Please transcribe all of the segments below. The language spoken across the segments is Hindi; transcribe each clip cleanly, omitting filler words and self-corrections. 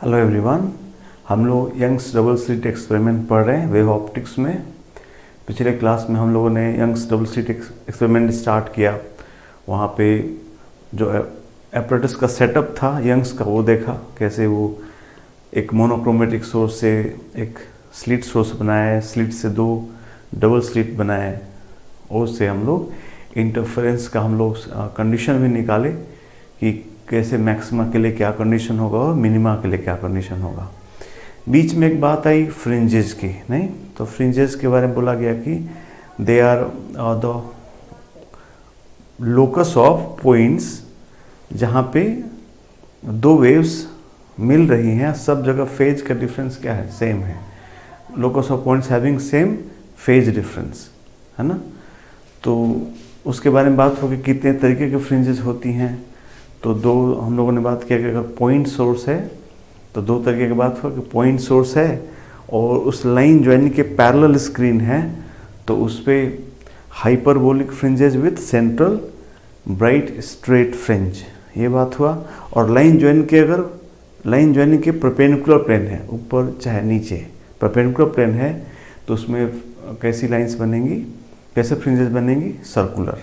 हेलो एवरीवन, हम लोग यंग्स डबल स्लिट एक्सपेरिमेंट पढ़ रहे हैं वेव ऑप्टिक्स में। पिछले क्लास में हम लोगों ने Young's double slit experiment start किया। वहाँ पे जो एपरेटस का सेटअप था यंग्स का वो देखा, कैसे वो एक मोनोक्रोमेटिक सोर्स से एक स्लिट सोर्स बनाया, स्लिट से दो डबल स्लिट बनाए, और उससे हम लोग इंटरफेरेंस का हम लोग कंडीशन भी निकाले कि कैसे मैक्सिमा के लिए क्या कंडीशन होगा और मिनिमा के लिए क्या कंडीशन होगा। बीच में एक बात आई फ्रिंजेस की, नहीं तो फ्रिंजेस के बारे में बोला गया कि they are the locus of points जहाँ पे दो वेव्स मिल रही हैं, सब जगह फेज का डिफरेंस क्या है, सेम है। Locus of points having same phase difference, है ना। तो उसके बारे में बात होगी कितने तरीके के फ्रिंजेस होती हैं। तो दो हम लोगों ने बात किया कि अगर पॉइंट सोर्स है तो दो तरीके की बात हो कि पॉइंट सोर्स है और उस लाइन ज्वाइन के पैरेलल स्क्रीन है तो उस पर hyperbolic fringes with central bright straight fringe, ये बात हुआ। और लाइन ज्वाइन के अगर लाइन ज्वाइनिंग के परपेंडिकुलर प्लेन है, ऊपर चाहे नीचे परपेंडिकुलर प्लेन है, तो उसमें कैसी लाइंस बनेंगी, कैसे फ्रिंजेस बनेंगी, सर्कुलर।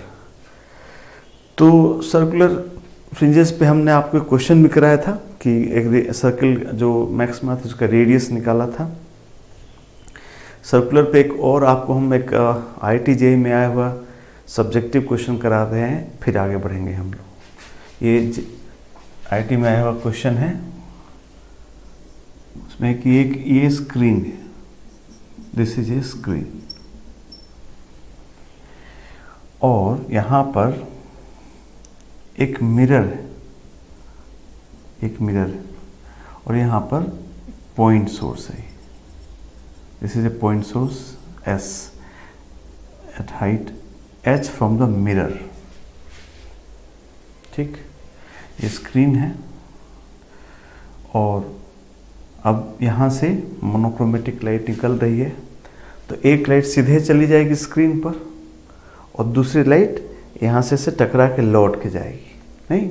तो सर्कुलर फ्रिंजेस पे हमने आपको क्वेश्चन भी कराया था कि एक सर्कल जो मैक्सिमा था उसका रेडियस निकाला था। सर्कुलर पे एक और आपको हम एक IIT-JEE में आया हुआ सब्जेक्टिव क्वेश्चन करा रहे हैं, फिर आगे बढ़ेंगे हम लोग। ये IIT में आया हुआ क्वेश्चन है, उसमें कि एक ये स्क्रीन है, दिस इज ए स्क्रीन, और यहाँ पर एक मिरर है, एक मिरर है, और यहाँ पर पॉइंट सोर्स है। This is a point source S at height H from the mirror. ठीक, ये स्क्रीन है, और अब यहाँ से मोनोक्रोमेटिक लाइट निकल रही है, तो एक लाइट सीधे चली जाएगी स्क्रीन पर और दूसरी लाइट यहाँ से टकरा के लौट के जाएगी, नहीं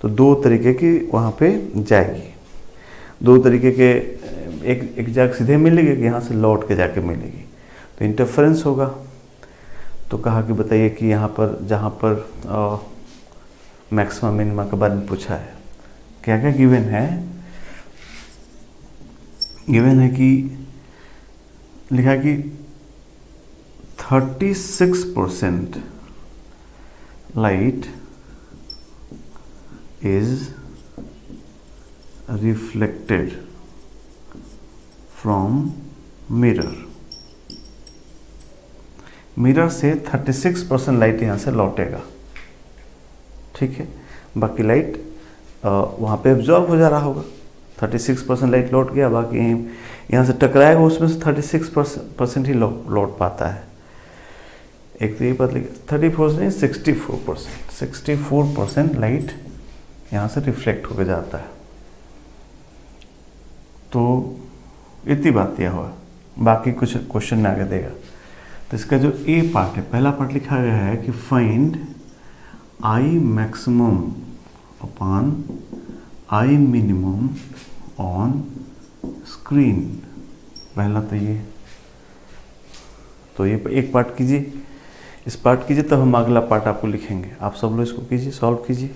तो दो तरीके की वहाँ पे जाएगी, दो तरीके के एक जगह सीधे मिलेगी, यहाँ से लौट के जाके मिलेगी, तो इंटरफेरेंस होगा। तो कहा कि बताइए कि यहाँ पर जहाँ पर मैक्सिमा मिनिमा के बारे में पूछा है, क्या क्या गिवन है। गिवन है कि लिखा कि 36% light is reflected from mirror। Mirror से 36% लाइट यहाँ से लौटेगा, ठीक है। बाकी लाइट वहाँ पे एब्जॉर्ब हो जा रहा होगा, 36% लाइट लौट गया, बाकी यहाँ से टकराएगा, उसमें से 36% ही लौट पाता है। एक तो ये पता लगे 34 नहीं 64% लाइट यहाँ से रिफ्लेक्ट होकर जाता है। तो इतनी बात यह हुआ, बाकी कुछ क्वेश्चन आगे देगा। तो इसका जो ए पार्ट है, पहला पार्ट लिखा गया है कि find I maximum upon I minimum on screen. पहला तो ये एक पार्ट कीजिए, इस पार्ट कीजिए, तब हम अगला पार्ट आपको लिखेंगे। आप सब लोग इसको कीजिए, सॉल्व कीजिए,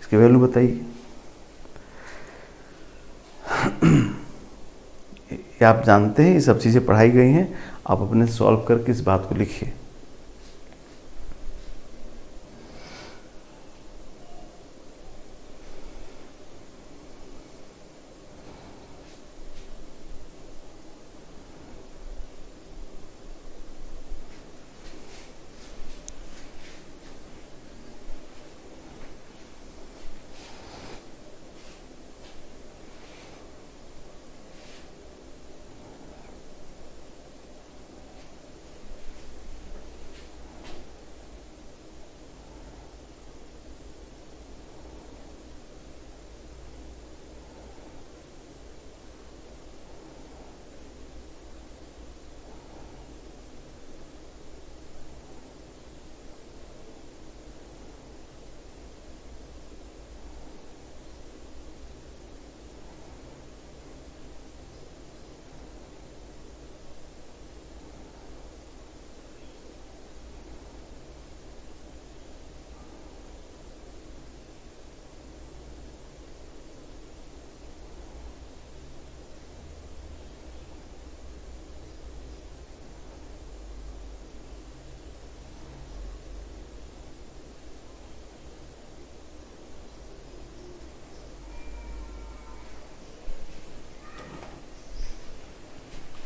इसकी वैल्यू बताइए। ये आप जानते हैं, ये सब चीज़ें पढ़ाई गई हैं, आप अपने सॉल्व करके इस बात को लिखिए।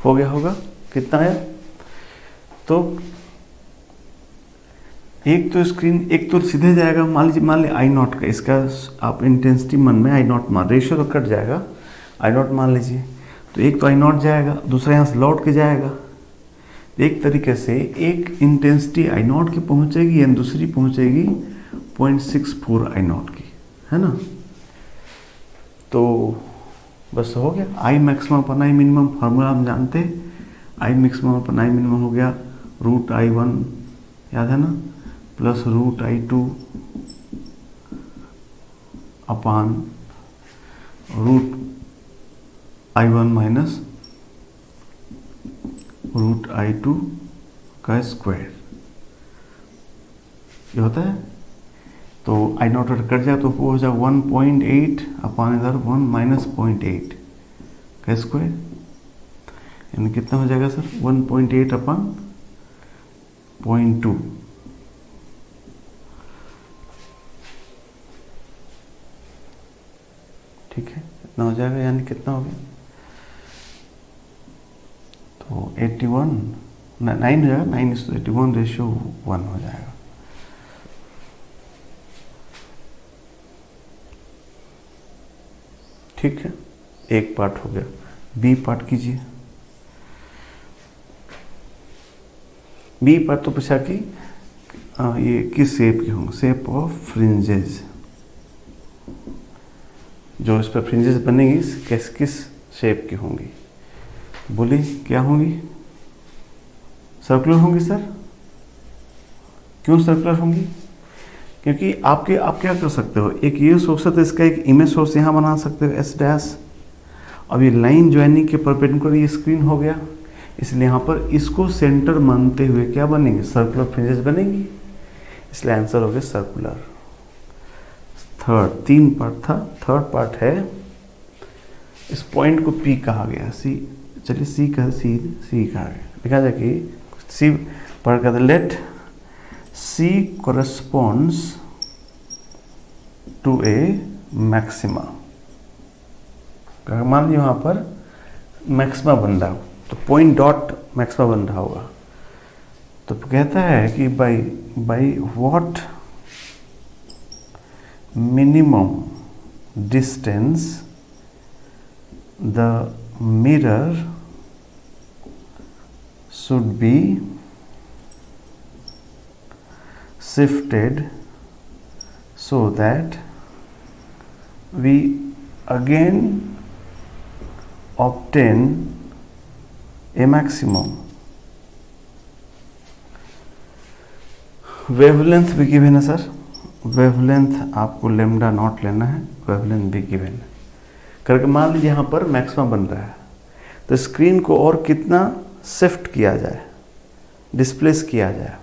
हो गया होगा, कितना आया? तो एक तो स्क्रीन, एक तो सीधे जाएगा, मान लीजिए आई नॉट का, इसका आप इंटेंसिटी मन में आई नॉट मान, रेशियो तो कट जाएगा, आई नॉट मान लीजिए, तो एक तो आई नॉट जाएगा, दूसरा यहाँ से लौट के जाएगा। एक तरीके से एक इंटेंसिटी आई नॉट की पहुँचेगी एंड दूसरी पहुँचेगी 0.64 आई नॉट की, है ना। तो बस हो गया, I maximum upon I minimum formula हम जानते हैं, I maximum upon I minimum हो गया √I1, याद है ना, प्लस √I2 अपान √I1 माइनस √I2 का स्क्वायर, ये होता है। तो आई नॉट कट जाए तो वो हो जाए 1.8 अपान इधर 1 माइनस 0.8 का स्क्वायर, यानी कितना हो जाएगा सर? 1.8 अपान 0.2, ठीक है, इतना हो जाएगा, यानी कितना हो गया? तो 81 9 हो जाएगा, 9:81 रेशियो 1 हो जाएगा। ठीक है, एक पार्ट हो गया। बी पार्ट कीजिए। बी पार्ट तो पूछा कि ये किस शेप के होंगे, शेप ऑफ फ्रिंजेस, जो इस पर फ्रिंजेस बनेंगी किस किस शेप की होंगी? बोली क्या होंगी? सर्कुलर होंगी सर। क्यों सर्कुलर होंगी? क्योंकि आप क्या कर सकते हो, एक ये सोर्स है तो इसका एक इमेज सोर्स यहाँ बना सकते हो S डैश। अब ये लाइन ज्वाइनिंग के परपेंडिकुलर ये स्क्रीन हो गया, इसलिए यहाँ पर इसको सेंटर मानते हुए क्या बनेंगे? सर्कुलर फ्रिंजेस बनेंगी, इसलिए आंसर हो गया सर्कुलर। थर्ड, 3 पार्ट था, थर्ड पार्ट है, इस पॉइंट को P कहा गया, सी, चलिए सी कहा गया, लिखा जाए कि सी पढ़ कर late C corresponds to a maxima। मान लीजिए वहाँ पर मैक्सिमा बन रहा हो, तो पॉइंट डॉट मैक्सिमा बन रहा होगा, तो कहता है कि by what minimum distance the mirror should be shifted so that we again obtain a maximum। Wavelength भी गिवन है सर, वेवलेंथ आपको लेमडा नॉट लेना है, वेवलेंथ भी गिवन है करके मान लीजिए यहाँ पर मैक्सिमम बन रहा है, तो स्क्रीन को और कितना शिफ्ट किया जाए, डिस्प्लेस किया जाए,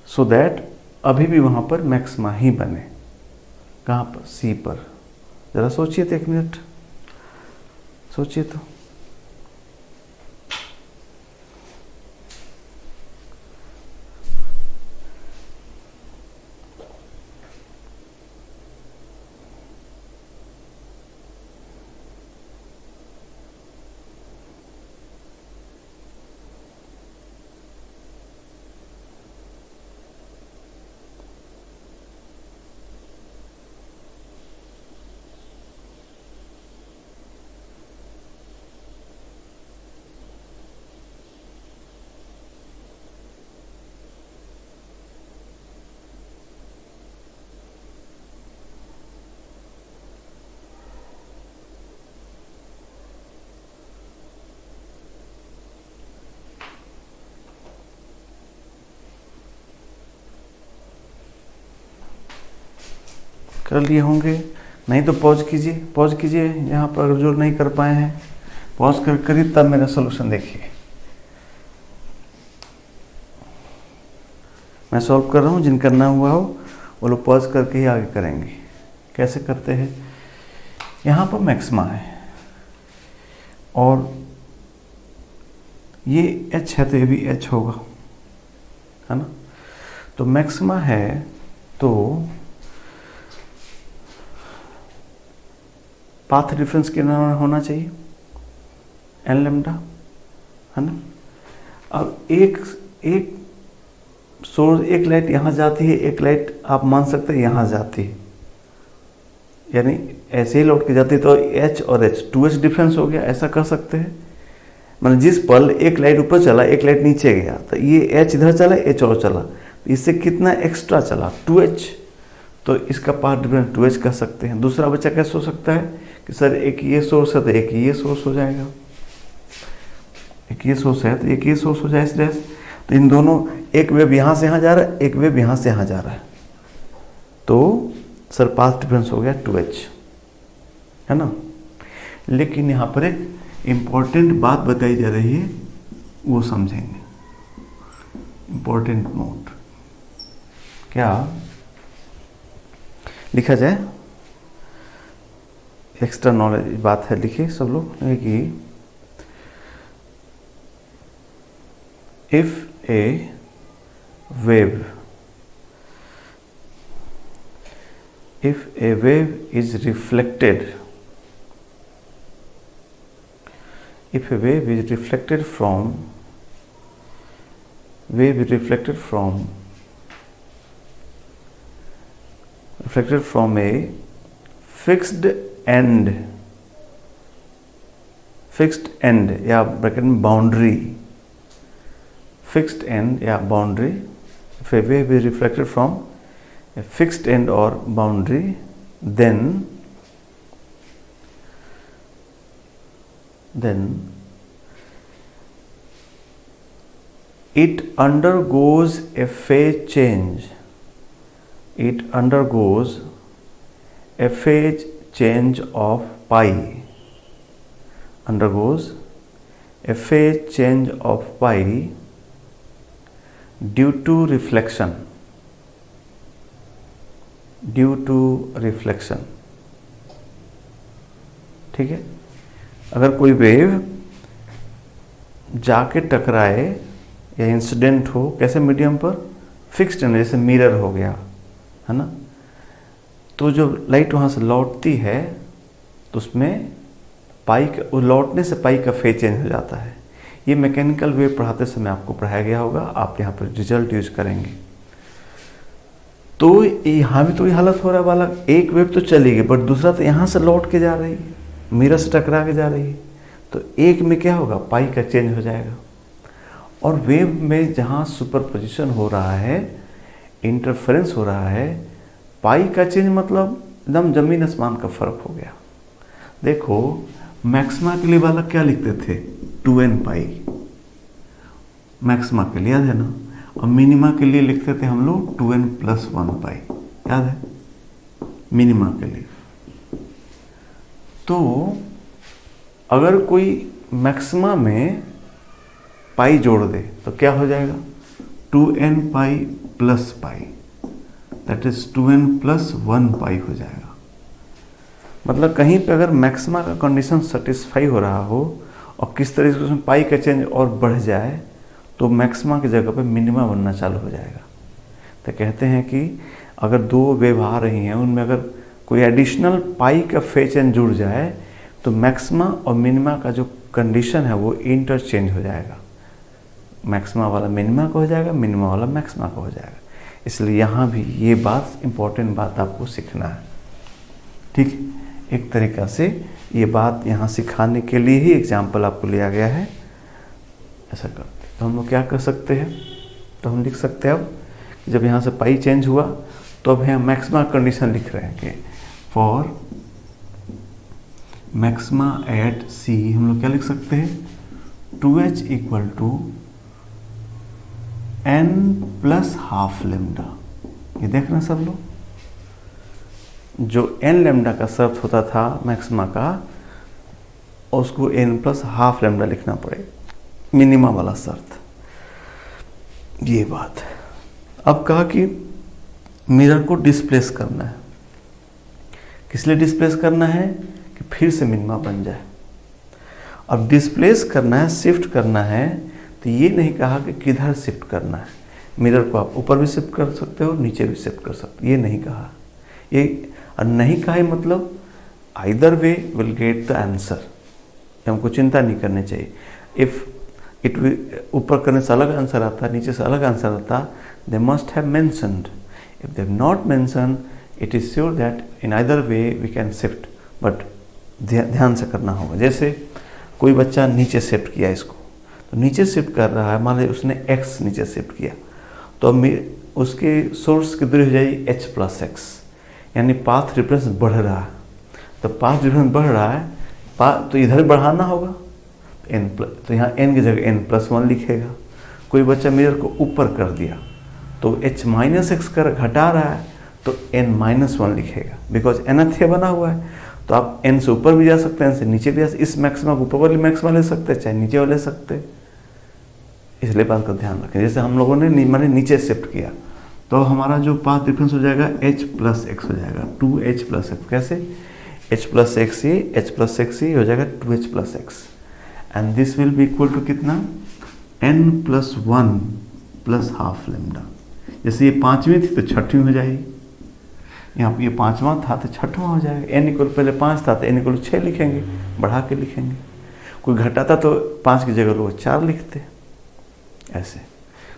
सो दैट अभी भी वहाँ पर मैक्सिमा ही बने। कहाँ पर? सी पर। जरा सोचिए तो, 1 मिनट सोचिए तो। कर लिए होंगे, नहीं तो पॉज कीजिए यहाँ पर, अगर जो नहीं कर पाए हैं पॉज करिए, तब मेरा सोल्यूशन देखिए। मैं सॉल्व कर रहा हूँ, जिन करना हुआ हो वो लोग पॉज करके ही आगे करेंगे। कैसे करते हैं? यहाँ पर मैक्सिमा है और ये H है तो ये भी H होगा, है ना। तो मैक्सिमा है तो पाथ डिफरेंस कितना होना चाहिए? एन लेमडा, है ना। अब एक सोर्स, एक लाइट यहाँ जाती है, एक लाइट आप मान सकते हैं यहाँ जाती है, यानी ऐसे ही लौट के जाती है, तो H और H 2H डिफरेंस हो गया, ऐसा कर सकते हैं। मतलब जिस पल एक लाइट ऊपर चला, एक लाइट नीचे गया, तो ये H इधर चला, H और चला, तो इससे कितना एक्स्ट्रा चला 2H, तो इसका पाथ डिफरेंस 2H कर सकते हैं। दूसरा बच्चा कैसे हो सकता है कि सर एक ये सोर्स है तो एक ये सोर्स हो जाएगा, एक ये सोर्स है तो एक ये सोर्स हो जाए इस तरह से। तो इन दोनों, एक वेव यहाँ से यहाँ जा रहा है, एक वेव यहाँ से यहाँ जा रहा है, तो सर पाथ डिफरेंस हो गया 2H, है ना। लेकिन यहाँ पर एक इम्पॉर्टेंट बात बताई जा रही है, वो समझेंगे। इम्पॉर्टेंट नोट क्या लिखा जाए, एक्स्ट्रा नॉलेज बात है, लिखिए सब लोग कि if A wave is reflected, if a wave is reflected from a fixed end या ब्रैकेट में बाउंड्री, fixed end या boundary, if a wave is reflected from a fixed end or boundary, then it undergoes a phase change. It undergoes a phase change of pi. Undergoes a phase change of pi due to reflection. Due to reflection. ठीक है। अगर कोई वेव जाके टकराए या इंसिडेंट हो, कैसे मीडियम पर, फिक्स्ड एंड, जैसे मिरर हो गया, है ना, तो जो लाइट वहाँ से लौटती है तो उसमें पाई का, लौटने से पाई का फेज चेंज हो जाता है। ये मैकेनिकल वेव पढ़ाते समय आपको पढ़ाया गया होगा, आप यहाँ पर रिजल्ट यूज करेंगे। तो यहाँ भी तो ये हालत हो रहा है बालक, एक वेव तो चली गई बट दूसरा तो यहाँ से लौट के जा रही है, मिरर से टकरा के जा रही है, तो एक में क्या होगा, पाई का चेंज हो जाएगा। और वेव में जहाँ सुपरपोजिशन हो रहा है, इंटरफेरेंस हो रहा है, पाई का चेंज मतलब एकदम जमीन आसमान का फर्क हो गया। देखो मैक्सिमा के लिए बालक क्या लिखते थे, 2n पाई, मैक्सिमा के लिए याद है ना, और मिनिमा के लिए लिखते थे हम लोग 2n + 1 पाई, याद है, मिनिमा के लिए। तो अगर कोई मैक्सिमा में पाई जोड़ दे तो क्या हो जाएगा, 2n pi + pi, that is 2n + 1 पाई हो जाएगा। मतलब कहीं पे अगर मैक्सिमा का कंडीशन सेटिस्फाई हो रहा हो और किस तरीके से उसमें पाई का चेंज और बढ़ जाए तो मैक्सिमा की जगह पे मिनिमा बनना चालू हो जाएगा। तो कहते हैं कि अगर दो वेव आ रही हैं, उनमें अगर कोई एडिशनल पाई का फेज चेंज जुड़ जाए तो मैक्सिमा और मिनिमा का जो कंडीशन है वो इंटरचेंज हो जाएगा, मैक्सिमा वाला मिनिमा का हो जाएगा, मिनिमा वाला मैक्सिमा का हो जाएगा। इसलिए यहाँ भी ये बात, इम्पोर्टेंट बात आपको सीखना है, ठीक। एक तरीक़ा से ये बात यहाँ सिखाने के लिए ही एग्जाम्पल आपको लिया गया है। ऐसा करते तो हम लोग क्या कर सकते हैं, तो हम लिख सकते हैं अब जब यहाँ से पाई चेंज हुआ तो अब यहाँ मैक्सिमा कंडीशन लिख रहे हैं कि फॉर मैक्सिमा एट सी हम लोग क्या लिख सकते हैं, 2h = n + ½ लैम्डा। ये देख रहे हैं सब लोग, जो n लैम्डा का शर्त होता था मैक्सिमा का, उसको n + ½ लैम्डा लिखना पड़ेगा, मिनिमा वाला शर्त। ये बात है। अब कहा कि मिरर को डिस्प्लेस करना है, किस लिए डिस्प्लेस करना है, कि फिर से मिनिमा बन जाए। अब डिस्प्लेस करना है, शिफ्ट करना है, तो ये नहीं कहा कि किधर शिफ्ट करना है। मिरर को आप ऊपर भी शिफ्ट कर सकते हो, नीचे भी शिफ्ट कर सकते हो, ये नहीं कहा। ये नहीं कहा मतलब either way will get the answer, हमको चिंता नहीं करनी चाहिए। इफ़ इट ऊपर करने से अलग आंसर आता, नीचे से अलग आंसर आता, they must have mentioned. If they have not mention, it is sure that in either way we can shift, but ध्यान से करना होगा। जैसे कोई बच्चा नीचे शिफ्ट किया इसको, तो नीचे शिफ्ट कर रहा है, मान लीजिए उसने x नीचे शिफ्ट किया, तो उसके सोर्स की दूरी हो जाएगी h+x, यानी पाथ डिफरेंस बढ़ रहा है। तो पाथ डिफरेंस बढ़ रहा है, तो इधर भी बढ़ाना होगा, तो यहाँ n की जगह n+1 लिखेगा। कोई बच्चा मिरर को ऊपर कर दिया, तो h-x कर घटा रहा है, तो n-1 लिखेगा, बिकॉज nth बना हुआ है। तो आप n से ऊपर भी जा सकते हैं, n से नीचे भी जा सकते हैं। इस मैक्सिमा ऊपर वाले मैक्सिमा ले सकते हैं, चाहे नीचे वाले ले सकते हैं। इसलिए बात का ध्यान रखें। जैसे हम लोगों ने मैंने नीचे शिफ्ट किया, तो हमारा जो पाथ डिफरेंस हो जाएगा h+x हो जाएगा, 2h+x। कैसे? h+x ये, h+x ये हो जाएगा 2h+x, and this will be equal to कितना? n+1 + ½ lambda. जैसे ये 5वीं थी तो 6वीं हो जाएगी, यहाँ ये 5वां था तो 6वां हो जाएगा। n इक्वल पहले 5 था तो n इक्वल 6 लिखेंगे, बढ़ा के लिखेंगे। कोई घटाता तो 5 की जगह लोग 4 लिखते, ऐसे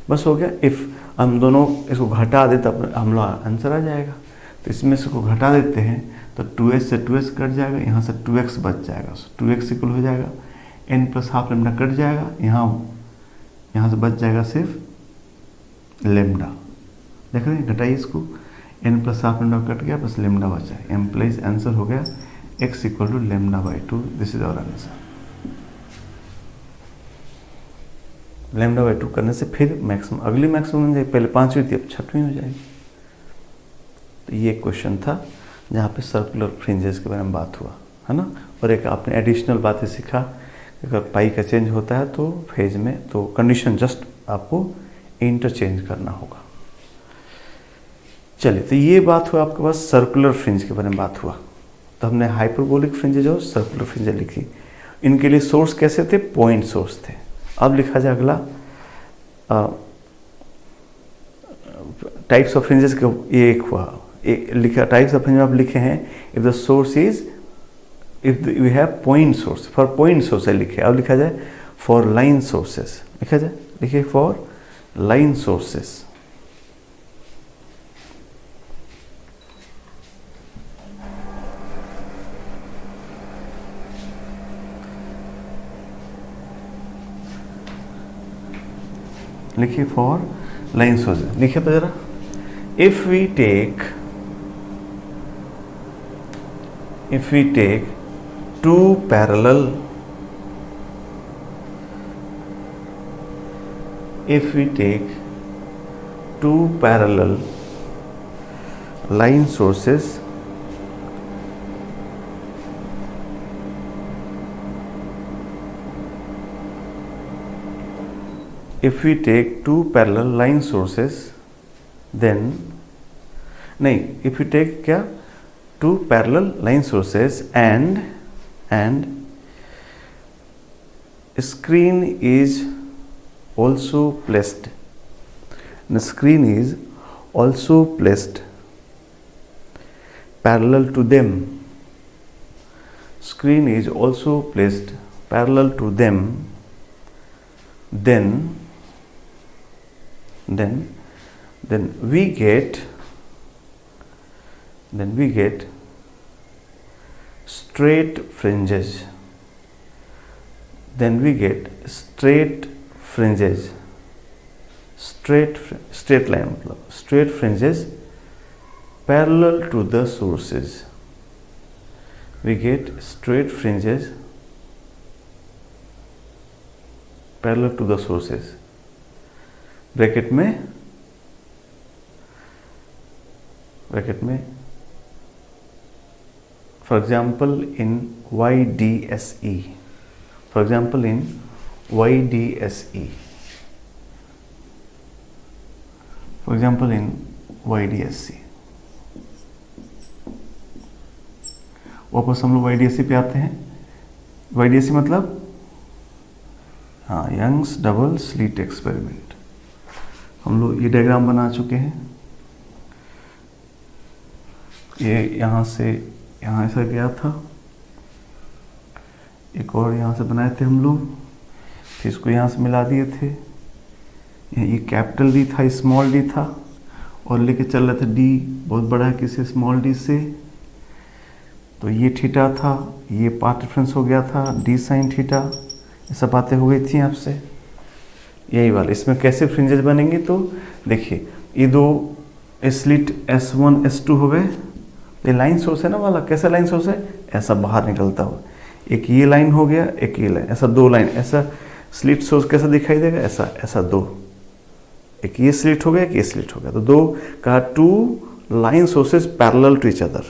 बस हो गया। इफ़ हम दोनों इसको घटा दे तब हम लोग आंसर आ जाएगा। तो इसमें से को घटा देते हैं तो 2h से 2h कट जाएगा, यहाँ से 2x बच जाएगा, 2x इक्वल हो जाएगा n+½ लैम्डा कट जाएगा, यहाँ से बच जाएगा सिर्फ लैम्डा। देख रहे हैं, घटाइए इसको, n+½ लैम्डा कट गया, बस लैम्डा बचा है। एम्प्लाइज आंसर हो गया x equal to λ/2। This is our answer. λ/2 करने से फिर मैक्सिमम, अगली मैक्सिमम जाएगी, पहले 5वीं थी अब 6वीं हो जाएगी। तो ये क्वेश्चन था जहाँ पे सर्कुलर फ्रिंजेस के बारे में बात हुआ, है ना। और एक आपने एडिशनल बातें सीखा, अगर पाई का चेंज होता है तो फेज में, तो कंडीशन जस्ट आपको इंटरचेंज करना होगा। चलिए, तो ये बात हुआ आपके पास सर्कुलर फ्रिंज के बारे में बात हुआ। तो हमने हाइपरबोलिक फ्रिंजेज और सर्कुलर फ्रिंजेज लिखी। इनके लिए सोर्स कैसे थे? पॉइंट सोर्स थे। अब लिखा जाए अगला टाइप्स ऑफ फ्रिंजेस का, ये एक हुआ, लिखा टाइप्स ऑफ फ्रिंज आप लिखे हैं। If the source is, if we have point source, for point source लिखे। अब लिखा जाए फॉर लाइन सोर्सेस, लिखा जाए, लिखिए फॉर लाइन सोर्सेस। लिखिए फॉर लाइन सोर्सेस, लिखिए तो जरा। If we take two parallel, if we take two parallel line sources, if we take two parallel line sources, then नहीं, if we take क्या, two parallel line sources and screen is also placed, the screen is also placed parallel to them, screen is also placed parallel to them, then we get straight fringes, then we get straight fringes, straight line मतलब straight fringes parallel to the sources, we get straight fringes parallel to the sources, bracket में for example in YDSE, for example in YDSE, for example in YDSE, वापस हम लोग YDSE पे आते हैं। YDSE मतलब हाँ, यंग्स डबल स्लिट एक्सपेरिमेंट। हम लोग ये डायग्राम बना चुके हैं। ये यहाँ से यहाँ ऐसा गया था, एक और यहाँ से बनाए थे हम लोग, फिर इसको यहाँ से मिला दिए थे। ये कैपिटल डी था, स्मॉल डी था, और लेके चल रहे थे डी बहुत बड़ा है किसी स्मॉल डी से। तो ये थीटा था, ये पार्ट डिफरेंस हो गया था डी साइन थीटा। ये सब बातें हो गई थी आपसे, यही वाला। इसमें कैसे फ्रिंजेस बनेंगे, तो देखिए ये दो स्लिट S1 S2 हो गए। ये लाइन सोर्स है ना वाला, कैसा लाइन सोर्स है, ऐसा बाहर निकलता हुआ। एक ये लाइन हो गया, एक ये लाइन, ऐसा दो लाइन। ऐसा स्लिट सोर्स कैसा दिखाई देगा, ऐसा ऐसा दो, एक ये स्लिट हो गया, एक ये स्लिट हो गया। तो दो कहा two line sources parallel to each other.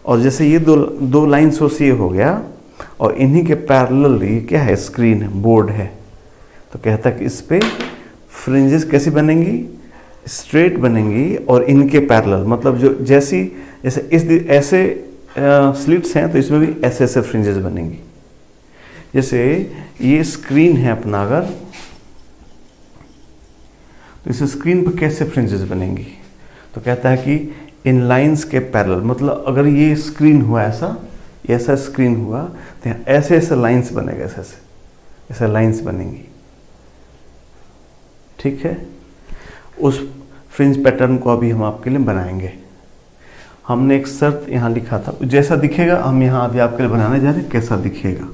और जैसे ये दो लाइन सोर्स ये हो गया, और इन्हीं के पैरेलल ये क्या है, स्क्रीन है, बोर्ड है। तो कहता है कि इस पे फ्रिंजेस कैसी बनेंगी, स्ट्रेट बनेंगी और इनके पैरेलल, मतलब जो जैसे ऐसे स्लिट्स हैं तो इसमें भी ऐसे ऐसे फ्रिंजेस बनेंगी। जैसे ये स्क्रीन है अपना, अगर तो इस स्क्रीन पर कैसे फ्रिंजेस बनेंगी, तो कहता है कि इन लाइंस के पैरेलल। मतलब अगर ये स्क्रीन हुआ ऐसा स्क्रीन हुआ, तो ऐसे ऐसे लाइंस बनेगा, ऐसे ऐसे लाइंस बनेंगी। ठीक है, उस फ्रिंज पैटर्न को अभी हम आपके लिए बनाएंगे। हमने एक शर्त यहाँ लिखा था, जैसा दिखेगा हम यहाँ अभी आपके लिए बनाने जा रहे हैं। कैसा दिखेगा,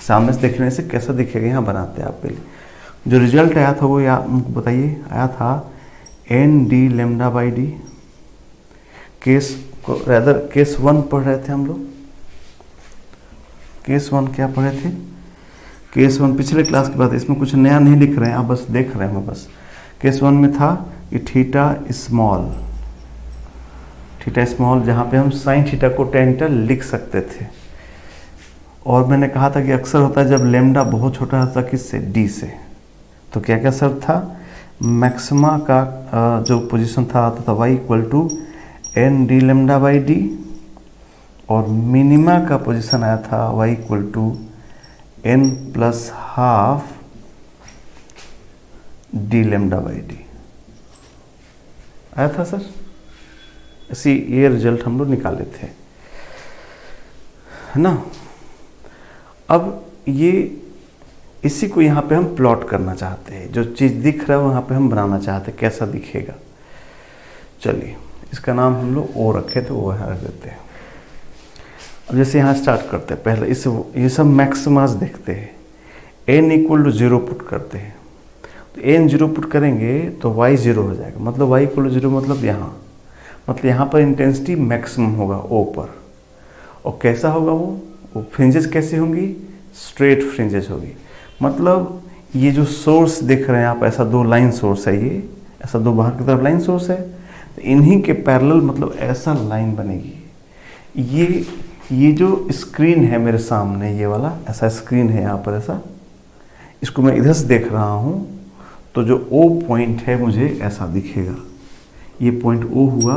सामने से देखने से कैसा दिखेगा, यहाँ बनाते हैं आपके लिए। जो रिजल्ट आया था वो हमको बताइए, आया था n d lambda by d. Case को रैदर केस 1 पढ़ रहे थे हम लोग। केस 1 क्या पढ़े थे, केस 1 पिछले क्लास की बात है, इसमें कुछ नया नहीं लिख रहे हैं, आप बस देख रहे हैं। बस केस 1 में था कि थीटा स्मॉल, जहाँ पे हम साइन थीटा को tan थीटा लिख सकते थे। और मैंने कहा था कि अक्सर होता है जब लेमडा बहुत छोटा होता है, किससे, डी से। तो क्या क्या शर्त था, मैक्सिमा का जो पोजीशन था आता था y equal to n d lambda by d, और मिनिमा का पोजीशन आया था y equal to n plus half d lambda by d आया था सर। ऐसी ये रिजल्ट हम लोग निकाले थे, है ना। अब ये इसी को यहाँ पे हम प्लॉट करना चाहते हैं, जो चीज़ दिख रहा है वहाँ पे हम बनाना चाहते हैं, कैसा दिखेगा। चलिए इसका नाम हम लोग ओ रखे थे, वो यहाँ रख देते हैं। अब जैसे यहाँ स्टार्ट करते हैं, पहले ये सब मैक्सिमास देखते हैं। n इक्वल टू 0 पुट करते हैं, तो n 0 पुट करेंगे तो y 0 हो जाएगा। मतलब y इक्वल टू 0 मतलब यहाँ पर इंटेंसिटी मैक्सिमम होगा O पर। और कैसा होगा वो फ्रिंजेस कैसी होंगी, स्ट्रेट फ्रिंजेस होगी। मतलब ये जो सोर्स दिख रहे हैं आप, ऐसा दो लाइन सोर्स है, ये ऐसा दो बाहर की तरफ लाइन सोर्स है, तो इन्हीं के पैरेलल मतलब ऐसा लाइन बनेगी। ये जो स्क्रीन है मेरे सामने, ये वाला ऐसा स्क्रीन है यहाँ पर, ऐसा इसको मैं इधर से देख रहा हूँ, तो जो O पॉइंट है मुझे ऐसा दिखेगा। ये पॉइंट O हुआ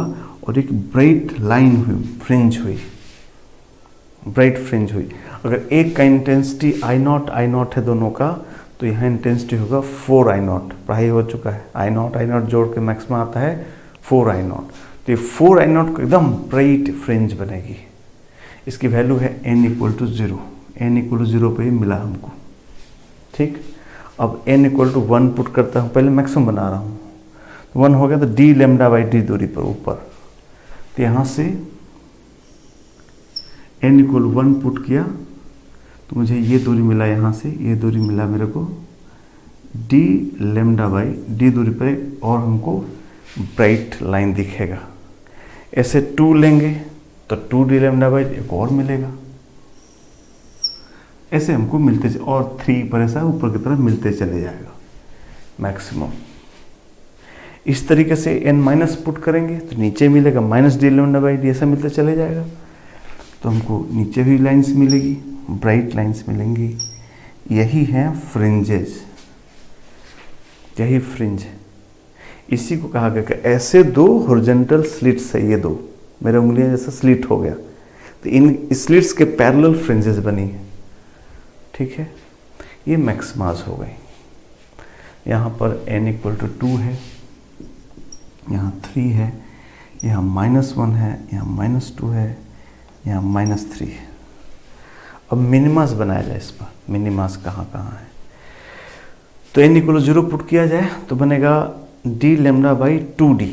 और एक ब्राइट लाइन हुई, ब्राइट फ्रिंज हुई। अगर एक का इंटेंसिटी I0 है दोनों का, तो यहाँ इंटेंसिटी होगा 4I0। पढ़ाई हो चुका है, I0 जोड़ के मैक्सिमम आता है 4I0। तो ये 4I0 को एकदम ब्राइट फ्रिंज बनेगी। इसकी वैल्यू है n equal to 0। n equal to 0 पर ही मिला हमको। ठीक, अब n इक्वल टू 1 पुट करता हूँ, पहले मैक्सिमम बना रहा हूँ। तो 1 हो गया, तो d लेमडा बाई डी दूरी पर ऊपर, तो यहाँ से n इक्वल 1 पुट किया तो मुझे ये दूरी मिला, यहाँ से ये दूरी मिला मेरे को d लेमडा बाई डी दूरी पर, और हमको ब्राइट लाइन दिखेगा। ऐसे 2 लेंगे तो 2d लेमडा बाई एक और मिलेगा। ऐसे हमको मिलते और 3 पर ऐसा ऊपर की तरफ मिलते चले जाएगा मैक्सिमम। इस तरीके से n माइनस पुट करेंगे तो नीचे मिलेगा -d लेमडा बाई डी, ऐसा मिलते चले जाएगा। तो हमको नीचे भी लाइंस मिलेगी, ब्राइट लाइंस मिलेंगी। यही है फ्रिंजेस, यही फ्रिंज है। इसी को कहा गया कि ऐसे दो हॉरिजॉन्टल स्लिट्स है, ये दो मेरे उंगलियां जैसा स्लिट हो गया, तो इन स्लिट्स के पैरेलल फ्रिंजेस बनी है। ठीक है, ये मैक्सिमास हो गई। यहाँ पर n इक्वल टू 2 है, यहाँ 3 है, यहाँ -1 है, यहाँ -2 है, यहाँ -3 है। अब मिनिमास बनाया जाए इस पर, मिनिमास कहाँ कहाँ है। तो n इक्वल 0 पुट किया जाए तो बनेगा d lambda by 2d,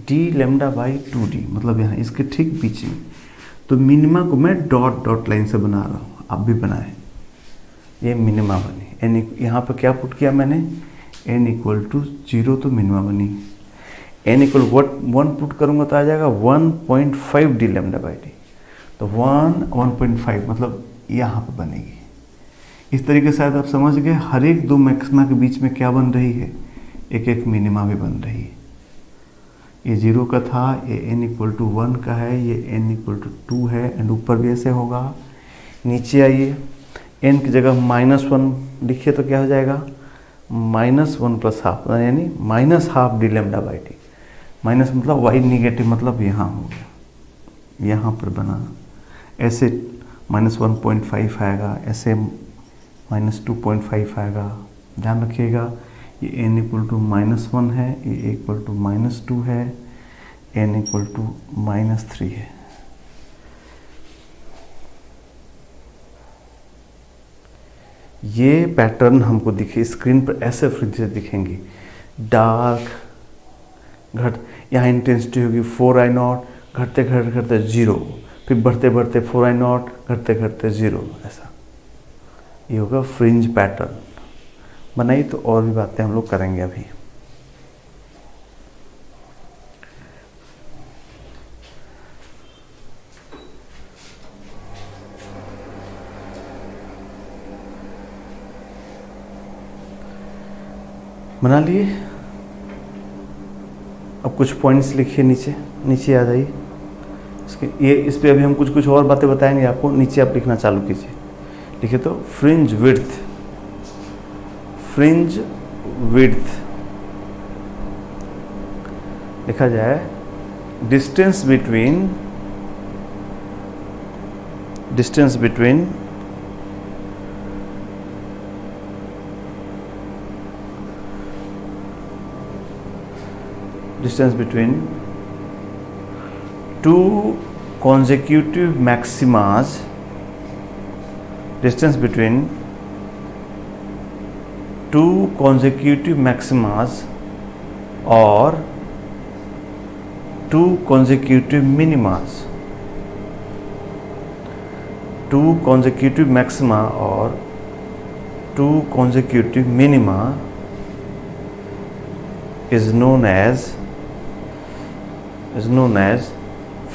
d lambda by 2d, मतलब यहाँ इसके ठीक बीच में। तो मिनिमा को मैं डॉट डॉट लाइन से बना रहा हूँ, आप भी बनाएं। ये मिनिमा बनी, n यहाँ पर क्या पुट किया मैंने, n इक्वल टू 0, तो मिनिमा बनी। n इक्वल 1 पुट करूँगा तो आ जाएगा 1.5 d लैम्डा बाई d, तो 1.5 मतलब यहाँ पर बनेगी। इस तरीके से शायद आप समझ गए, हर एक दो मैक्सिमा के बीच में क्या बन रही है, एक एक मिनिमा भी बन रही है। ये 0 का था, ये n इक्वल टू 1 का है, ये n इक्वल टू 2 है, एंड ऊपर भी ऐसे होगा। नीचे आइए, n की जगह -1 लिखिए तो क्या हो जाएगा, -1 प्लस हाफ, यानी -12 d lambda by d। Minus मतलब y निगेटिव, मतलब यहाँ हो गया, यहाँ पर बना। ऐसे -1.5 आएगा, ऐसे -2.5 आएगा। ध्यान रखिएगा, ये n इक्वल टू -1 है, ये इक्वल टू -2 है, n इक्वल टू -3 है। ये पैटर्न हमको दिखे स्क्रीन पर, ऐसे फ्रिंजेस दिखेंगी, डार्क घट, यहाँ इंटेंसिटी होगी 4I0, घटते घटते घटते 0, फिर बढ़ते बढ़ते 4I0, घटते घटते 0, ऐसा ये होगा फ्रिंज पैटर्न। बनाई तो और भी बातें हम लोग करेंगे अभी। बना लिए। अब कुछ पॉइंट्स लिखिए, नीचे आ जाइए। ये इस पे अभी हम कुछ और बातें बताएंगे आपको। नीचे आप लिखना चालू कीजिए। लिखिए तो फ्रिंज विड्थ लिखा जाए distance between two consecutive maximas, distance between two consecutive maximas or two consecutive minimas, two consecutive maxima or two consecutive minima is known as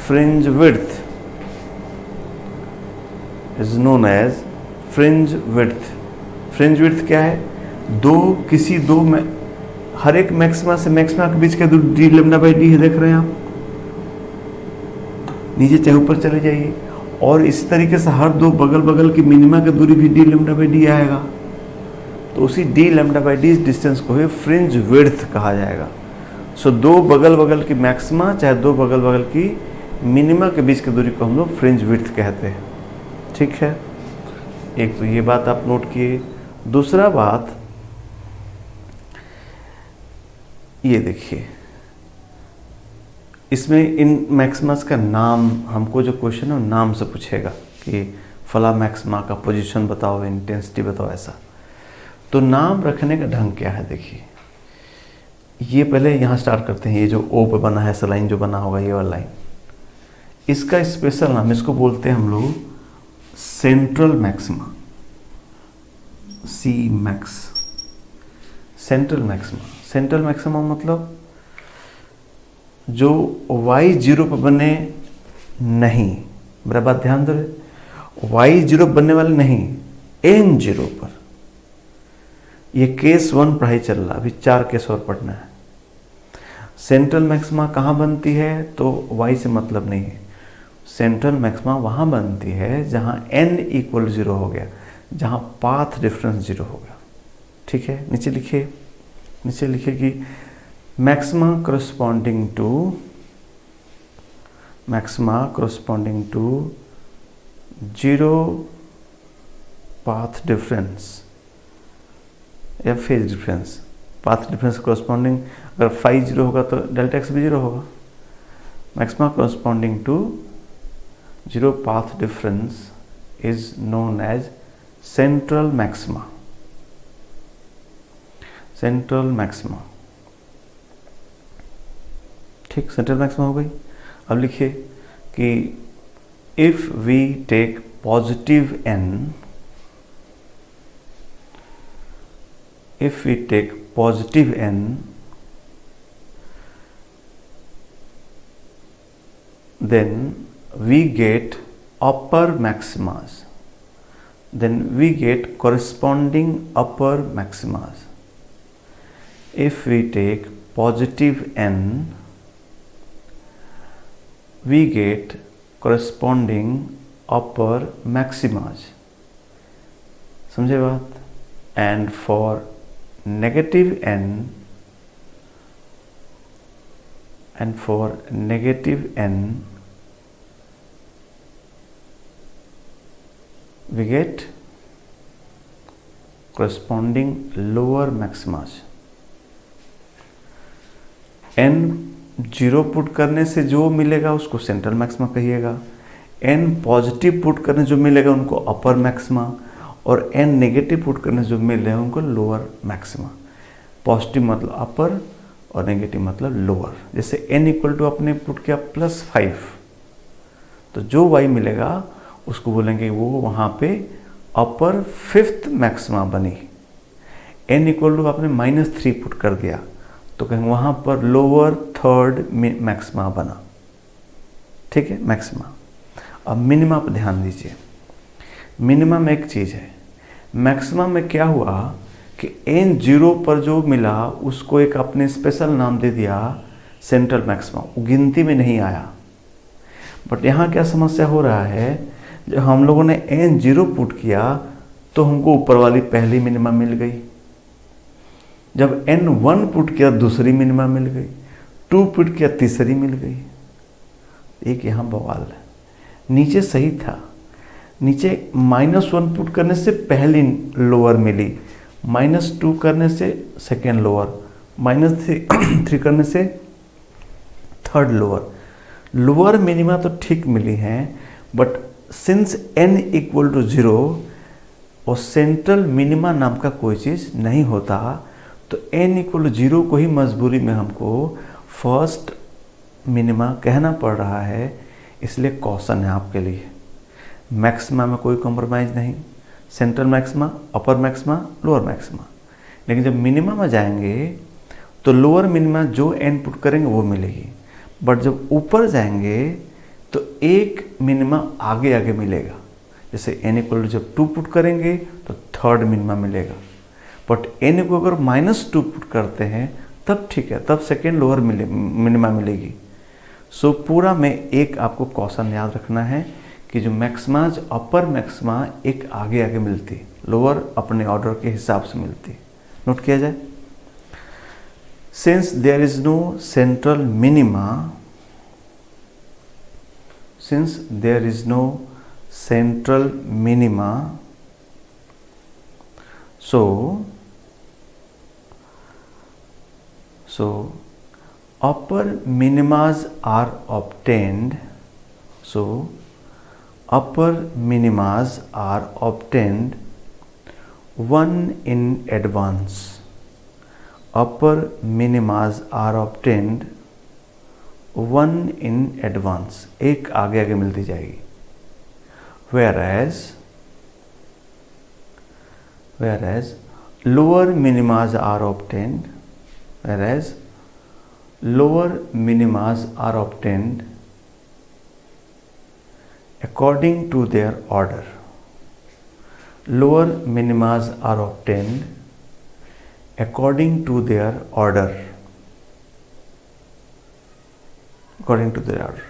fringe width, fringe width क्या है, दो में हर एक मैक्सिमा से मैक्सिमा के बीच का दूरी डी लैम्डा बाई डी है, देख रहे हैं आप। नीचे चाहे ऊपर चले जाइए, और इस तरीके से हर दो बगल बगल की मिनिमा की दूरी भी डी लैम्डा बाई डी आएगा। तो उसी D lambda by D distance को ही फ्रिंज विड्थ कहा जाएगा। सो दो बगल बगल की मैक्सिमा चाहे दो बगल बगल की मिनिमा के बीच की दूरी को हम लोग फ्रिंज विड्थ कहते हैं। ठीक है, एक तो ये बात आप नोट किए। दूसरा बात ये देखिए, इसमें इन मैक्सिमास का नाम, हमको जो क्वेश्चन है नाम से पूछेगा कि फला मैक्सिमा का पोजीशन बताओ, इंटेंसिटी बताओ, ऐसा। तो नाम रखने का ढंग क्या है, देखिए। ये पहले यहाँ स्टार्ट करते हैं, ये जो ओ पे बना है ऐसा लाइन जो बना होगा, ये वाला लाइन, इसका स्पेशल नाम, इसको बोलते हैं हम लोग central maxima, C Max. Central maxima मतलब जो y0 पर बने नहीं, मेरा बात ध्यान दो, y0 बनने वाले नहीं, n0 पर। ये केस 1 पढ़ाई चल रहा, अभी 4 केस और पढ़ना है। सेंट्रल मैक्सिमा कहाँ बनती है, तो y से मतलब नहीं है। सेंट्रल मैक्सिमा वहाँ बनती है जहाँ n इक्वल 0 हो गया, जहाँ पाथ डिफरेंस 0 हो गया। ठीक है, नीचे लिखिए कि maxima corresponding to 0 path difference या phase difference. Path difference corresponding, अगर फाई 0 होगा तो डेल्टा एक्स भी 0 होगा। Maxima corresponding to 0 path difference is known as central maxima. Central maxima, ठीक, सेंट्रल मैक्सिमा हो गई। अब लिखिए कि if we take positive n, if we take positive n, then we get upper maximas, then we get corresponding upper maximas. If we take positive n, we get corresponding upper maximas. समझे बात? And for negative n, and for negative n, we get corresponding lower maximas. n 0 put करने से जो मिलेगा उसको सेंट्रल मैक्सिमा कहिएगा, n पॉजिटिव पुट करने जो मिलेगा उनको अपर मैक्सिमा, और n नेगेटिव पुट करने जो मिल रहे हैं उनको लोअर मैक्सिमा। पॉजिटिव मतलब अपर और नेगेटिव मतलब लोअर। जैसे n इक्वल टू अपने पुट किया +5, तो जो y मिलेगा उसको बोलेंगे वो वहाँ पे अपर 5th मैक्सिमा बनी। n इक्वल टू आपने -3 पुट कर दिया तो कहेंगे वहाँ पर लोअर 3rd मैक्सिमा बना, ठीक है, मैक्सिमा। अब मिनिमा पर ध्यान दीजिए। मिनिमा में एक चीज़ है, मैक्सिमा में क्या हुआ कि n 0 पर जो मिला उसको एक अपने स्पेशल नाम दे दिया सेंट्रल मैक्सिमा, वो गिनती में नहीं आया। बट यहाँ क्या समस्या हो रहा है, जब हम लोगों ने n 0 पुट किया तो हमको ऊपर वाली पहली मिनिमा मिल गई, जब n 1 पुट किया दूसरी मिनिमा मिल गई, 2 पुट किया तीसरी मिल गई। एक यहाँ बवाल है। नीचे सही था, नीचे -1 पुट करने से पहली लोअर मिली, -2 करने से सेकेंड लोअर, -3 करने से थर्ड लोअर। लोअर मिनिमा तो ठीक मिली हैं, but since n equal to 0 और सेंट्रल मिनिमा नाम का कोई चीज़ नहीं होता, तो n इक्वल टू 0 को ही मजबूरी में हमको फर्स्ट मिनिमा कहना पड़ रहा है। इसलिए कॉशन है आपके लिए, मैक्सिमा में कोई कॉम्प्रोमाइज़ नहीं, सेंट्रल मैक्सिमा, अपर मैक्सिमा, लोअर मैक्सिमा। लेकिन जब मिनिमा में जाएंगे तो लोअर मिनिमा जो n पुट करेंगे वो मिलेगी, बट जब ऊपर जाएंगे तो एक मिनिमा आगे आगे मिलेगा। जैसे n इक्वल जब 2 पुट करेंगे तो थर्ड मिनिमा मिलेगा, बट n को अगर -2 पुट करते हैं तब ठीक है, तब सेकेंड लोअर मिनिमा मिलेगी। सो पूरा में एक आपको कॉशन याद रखना है कि जो मैक्सिमाज अपर मैक्सिमा एक आगे आगे मिलती, लोअर अपने ऑर्डर के हिसाब से मिलती। नोट किया जाए। Since there is no central minima, since there is no central minima, so upper minimas are obtained, so upper minimas are obtained one in advance, upper minimas are obtained one in advance, एक आगे आगे मिलती जाएगी। whereas lower minimas are obtained, whereas lower minimas are obtained according to their order, lower minimas are obtained according to their order, according to their order.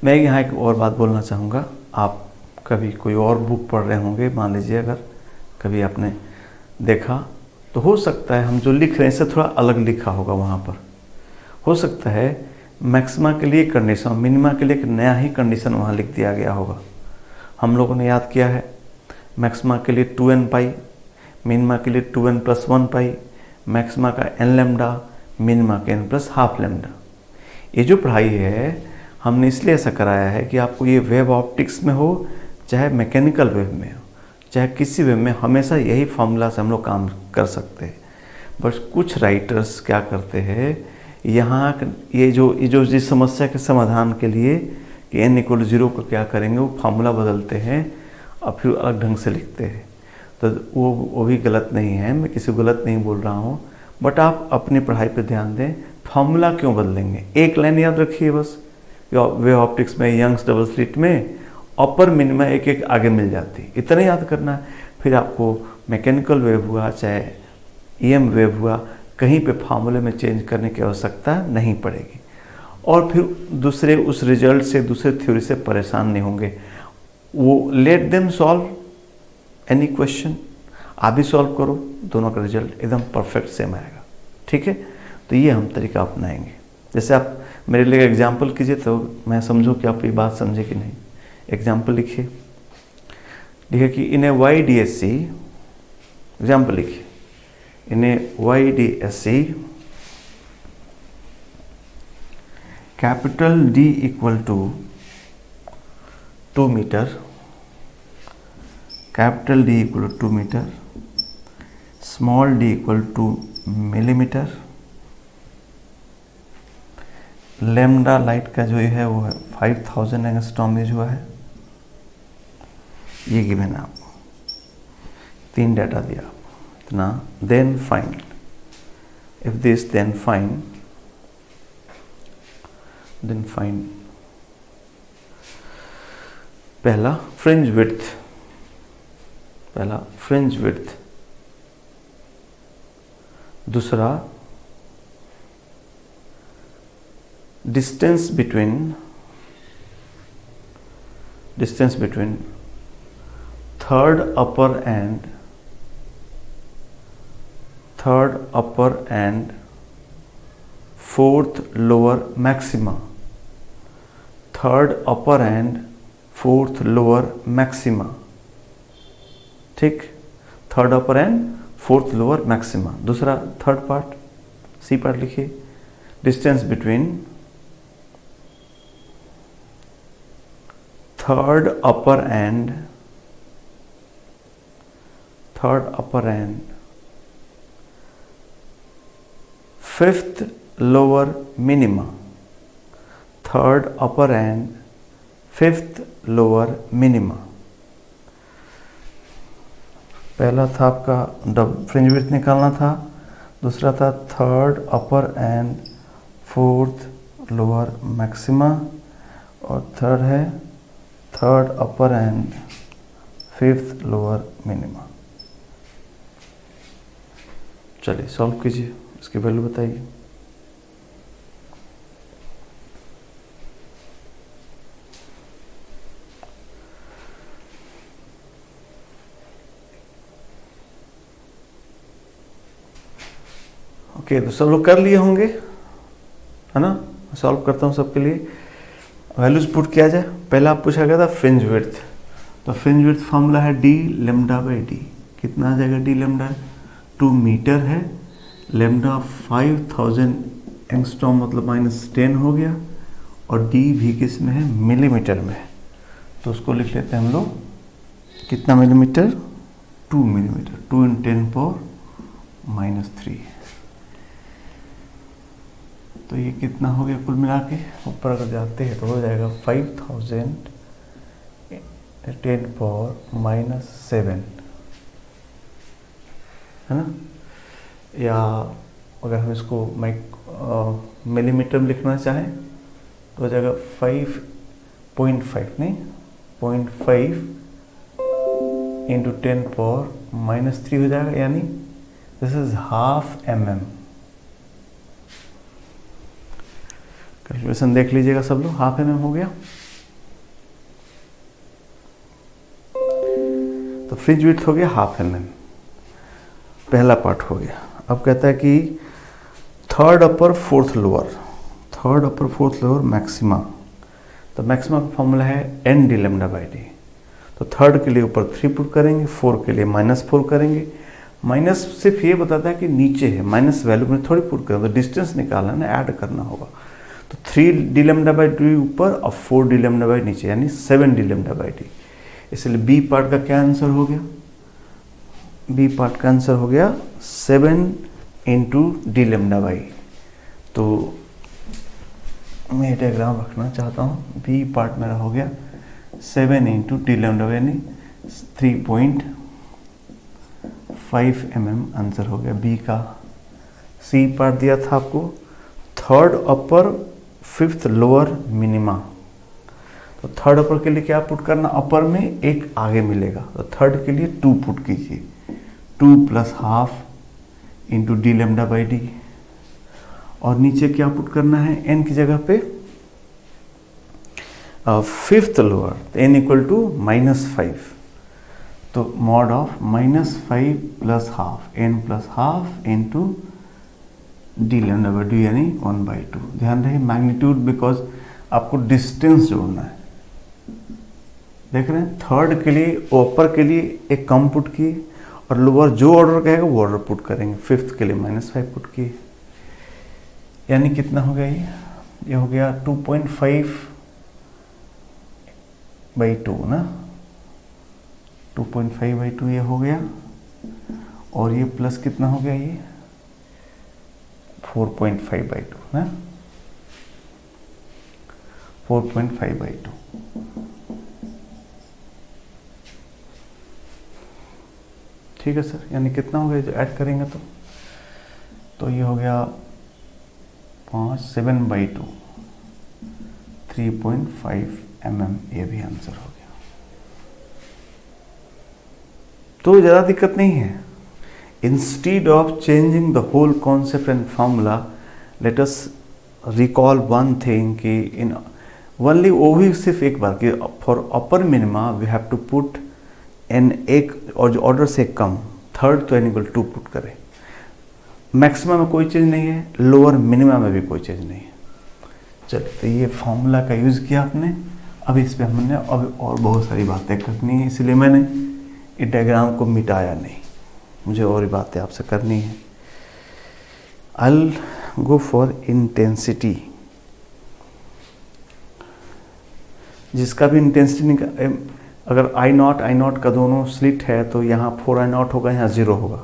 मैं यहाँ एक और बात बोलना चाहूँगा। आप कभी कोई और बुक पढ़ रहे होंगे, मान लीजिए अगर कभी आपने देखा तो हो सकता है हम जो लिख रहे हैं इससे थोड़ा अलग लिखा होगा। वहाँ पर हो सकता है मैक्सिमा के लिए कंडीशन, मिनिमा के लिए एक नया ही कंडीशन वहाँ लिख दिया गया होगा। हम लोगों ने याद किया है मैक्सिमा के लिए 2n पाई, मिनिमा के लिए 2n + 1 पाई, मैक्सिमा का n लैम्डा, मिनिमा के n + ½ लैम्डा। ये जो पढ़ाई है हमने इसलिए ऐसा कराया है कि आपको ये वेव ऑप्टिक्स में हो चाहे मैकेनिकल वेव में हो चाहे किसी वेव में, हमेशा यही फॉर्मूला से हम लोग काम कर सकते हैं। बस कुछ राइटर्स क्या करते हैं, यहाँ ये जो जिस समस्या के समाधान के लिए कि n = 0 को क्या करेंगे, वो फार्मूला बदलते हैं और फिर अलग ढंग से लिखते हैं। तो वो भी गलत नहीं है, मैं किसी को गलत नहीं बोल रहा हूँ, बट आप अपनी पढ़ाई पे ध्यान दें। फार्मूला क्यों बदलेंगे, एक लाइन याद रखिए बस। वेव ऑप्टिक्स में यंग्स डबल स्लिट में अपर मिनिमा एक एक आगे मिल जाती, इतना याद करना है। फिर आपको मैकेनिकल वेव हुआ चाहे EM वेव हुआ, कहीं पे फार्मूले में चेंज करने की आवश्यकता नहीं पड़ेगी। और फिर दूसरे उस रिजल्ट से, दूसरे थ्योरी से परेशान नहीं होंगे। वो let them solve any question, आप भी सॉल्व करो, दोनों का रिजल्ट एकदम परफेक्ट सेम आएगा। ठीक है, तो ये हम तरीका अपनाएंगे। जैसे आप मेरे लिए एग्जाम्पल कीजिए तो मैं समझूं कि आप ये बात समझे कि नहीं। एग्जाम्पल लिखिए कि इन ए YDSC, एग्जाम्पल लिखिए, in a YDSC capital D = 2 metre, capital D = 2 metre, small d = 2 millimetre, lambda light का जो है वो है 5000 एंगस्ट्रॉम यूज हुआ है। ये गिवन है आपको, 3 डाटा दिया इतना। Then find, if this then find पहला फ्रिंज विड्थ, दूसरा distance between third upper and fourth lower maxima, third upper and fourth lower maxima। ठीक, third upper and fourth lower maxima. दूसरा थर्ड पार्ट, सी पार्ट लिखिए, distance between third upper and fifth lower minima, third upper and fifth lower minima। पहला था आपका फ्रिंज विड्थ निकालना था, दूसरा था third upper and fourth lower maxima, और थर्ड है third upper and fifth lower minima. चलिए सॉल्व कीजिए, इसकी वैल्यू बताइए। ओके, तो सब लोग कर लिए होंगे, है ना। सॉल्व करता हूँ सबके लिए। वैल्यूज पुट किया जाए। पहला आप पूछा गया था फ्रिंज विड्थ, तो फ्रिंज विड्थ फॉर्मूला है d λ/d। कितना आ जाएगा d λ? 2 मीटर है, लैम्डा 5000 एंगस्ट्रॉम मतलब -10 हो गया, और d भी किस में है? मिलीमीटर में है। तो उसको लिख लेते हैं हम लोग, कितना मिलीमीटर? 2 मिलीमीटर, 2 × 10⁻³ तो ये कितना हो गया कुल मिला के? ऊपर अगर जाते हैं तो हो जाएगा 5000 × 10⁻⁷, है ना। या अगर हम इसको मिलीमीटर में लिखना चाहें तो हो जाएगा 5.5 नहीं 0.5 × 10⁻³ हो जाएगा, यानी दिस इज ½ mm। कैलकुलेशन देख लीजिएगा सब लोग, ½ mm हो गया। तो फ्रिंज विड्थ हो गया ½ mm, पहला पार्ट हो गया। अब कहता है कि थर्ड अपर फोर्थ लोअर मैक्सिमा, तो मैक्सिमा का फॉर्मूला है n d λ/d। तो थर्ड के लिए ऊपर 3 पुट करेंगे, 4 के लिए -4 करेंगे। माइनस सिर्फ ये बताता है कि नीचे है, माइनस वैल्यू में थोड़ी पुट करें, तो डिस्टेंस निकालना है ना, ऐड करना होगा। तो 3 डी लैम्डा बाई टी ऊपर और 4 डी लैम्डा बाई नीचे, यानी 7 डी लैम्डा बाई टी। इसलिए बी पार्ट का क्या आंसर हो गया? बी पार्ट का आंसर हो गया 7 इंटू डी लैम्डा बाई। तो मैं डायग्राम रखना चाहता हूँ। बी पार्ट मेरा हो गया 7 इंटू डी लैम्डा बाई, यानी 3.5 mm आंसर हो गया बी का। सी पार्ट दिया था आपको 3rd अपर 5th लोअर मिनिमा। तो 3rd अपर के लिए क्या पुट करना? अपर में एक आगे मिलेगा, तो 3rd के लिए 2 पुट कीजिए, 2 + ½ into D lambda by d. और नीचे क्या पुट करना है? एन की जगह पे 5th लोअर, तो एन इक्वल टू -5, तो mod of -5 + ½ n + ½ into D lambda by D, यानी 1/2। ध्यान रहे मैग्नीट्यूड, बिकॉज आपको डिस्टेंस जोड़ना है। देख रहे हैं, 3rd के लिए ऊपर के लिए एक कम पुट किए, और लोअर जो ऑर्डर कहेगा वो ऑर्डर पुट करेंगे। 5th के लिए -5 पुट किए, यानी कितना हो गया? ये हो गया 2.5/2 ना, 2.5/2 ये हो गया। और ये प्लस कितना हो गया? ये 4.5/2 ना, 4.5/2। ठीक है सर, यानी कितना हो गया जो ऐड करेंगे तो ये हो गया 7/2, 3.5 mm, ये भी आंसर हो गया। तो ज़्यादा दिक्कत नहीं है। Instead of changing the whole concept and formula, let us recall one thing कि in only वो भी सिर्फ एक बार कि for upper minima we have to put n एक, और जो ऑर्डर से कम 3rd तो n = 2 पुट करें। मैक्सिमम में कोई चीज़ नहीं है, लोअर मिनिमम में भी कोई चीज़ नहीं है। चलिए, तो ये फॉर्मूला का यूज़ किया आपने। अब इस पर हमने अब और बहुत सारी बातें करनी है, इसलिए मैंने इस डायग्राम को मिटाया नहीं, मुझे और बातें आपसे करनी है। I'll go for intensity. जिसका भी इंटेंसिटी अगर I0 का दोनों स्लिट है, तो यहाँ 4I0 होगा, यहाँ 0 होगा।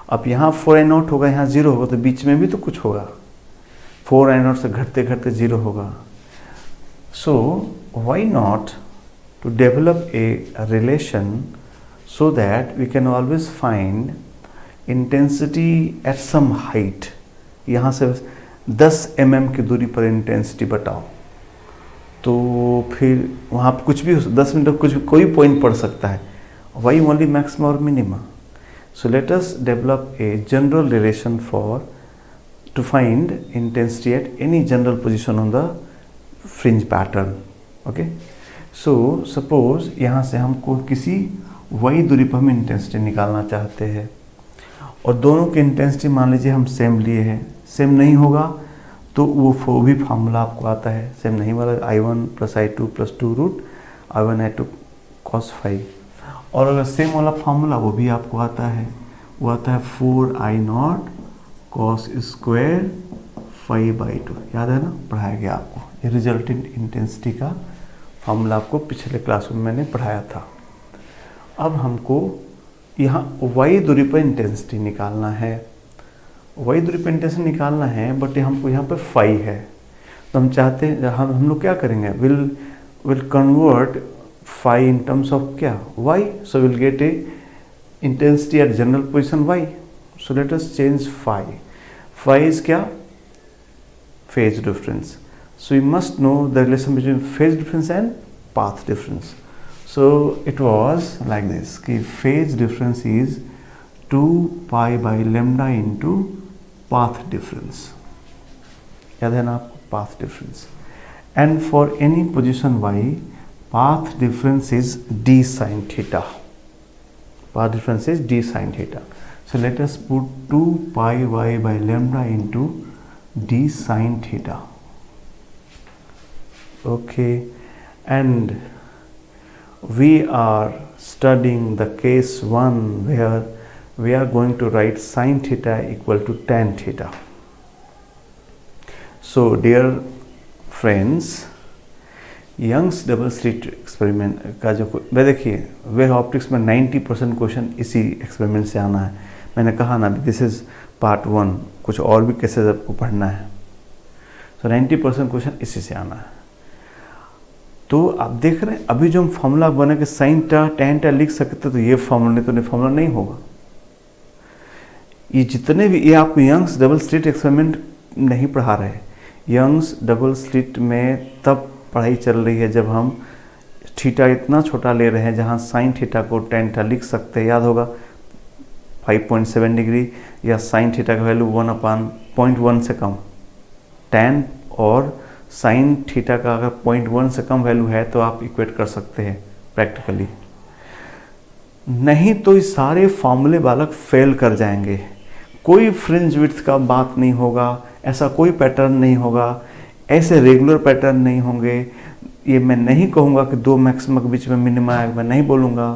अब यहाँ 4I0 होगा, यहाँ 0 होगा, तो बीच में भी तो कुछ होगा। 4I0 से घटते घटते 0 होगा। सो why not to develop a relation so that we can always find intensity at some height। यहाँ से 10 mm की दूरी पर इंटेंसिटी बताओ, तो फिर वहाँ पर कुछ भी 10 मिनट कुछ भी कोई पॉइंट पड़ सकता है। Why only maximum or minima? So let us develop a general relation to find intensity at any general position on the fringe pattern. Okay? So suppose यहाँ से हमको किसी y दूरी पर हम इंटेंसिटी निकालना चाहते हैं, और दोनों की इंटेंसिटी मान लीजिए हम सेम लिए हैं। सेम नहीं होगा तो वो भी फार्मूला आपको आता है। सेम नहीं वाला I1 + I2 + 2 √I1 I2 cos phi। और अगर सेम वाला फार्मूला वो भी आपको आता है, वो आता है 4I0 cos स्क्वायर phi/2। याद है ना, पढ़ाया गया आपको। ये रिजल्टेंट इंटेंसिटी का फार्मूला आपको पिछले क्लास में मैंने पढ़ाया था। अब हमको यहाँ y दूरी पर इंटेंसिटी निकालना है। y दूरी पर इंटेंसिटी निकालना है, बट हमको यहाँ पर phi है, तो हम चाहते हैं हम लोग क्या करेंगे, will convert phi in terms of क्या y, so we'll get a intensity at general position y, so let us change phi is क्या, phase difference, so we must know the relation between phase difference and path difference। So it was like this कि phase difference is 2π/λ into path difference। याद है ना आपको path difference, and for any position y path difference is d sin theta। Path difference is d sin theta। So let us put 2πy/λ into d sin theta। Okay, and we are studying the case 1 where we are going to write sin theta equal to tan theta। So dear friends, Young's double slit experiment का जो वह देखिए, वे ऑप्टिक्स में 90% क्वेश्चन इसी एक्सपेरिमेंट से आना है। मैंने कहा ना, दिस इज़ पार्ट 1, कुछ और भी केसेस आपको पढ़ना है। तो 90% क्वेश्चन इसी से आना है। तो आप देख रहे हैं अभी जो हम फॉर्मूला बने के साइन टा टेन टा लिख सकते, तो ये फॉर्मूला नहीं होगा। ये जितने भी, ये आपको यंग्स डबल स्लिट एक्सपेरिमेंट नहीं पढ़ा रहे। यंग्स डबल स्लिट में तब पढ़ाई चल रही है जब हम थीटा इतना छोटा ले रहे हैं जहां साइन थीटा को टेन टा लिख सकते हैं, याद होगा 5.7 डिग्री, या साइन थीटा का वैल्यू 1/0.1 से कम। टेन और साइन थीटा का अगर 0.1 से कम वैल्यू है तो आप इक्वेट कर सकते हैं प्रैक्टिकली, नहीं तो ये सारे फॉर्मूले बालक फेल कर जाएंगे। कोई फ्रिंज विड्थ का बात नहीं होगा, ऐसा कोई पैटर्न नहीं होगा, ऐसे रेगुलर पैटर्न नहीं होंगे। ये मैं नहीं कहूँगा कि दो मैक्सिमा के बीच में मिनिमा है, मैं नहीं बोलूँगा।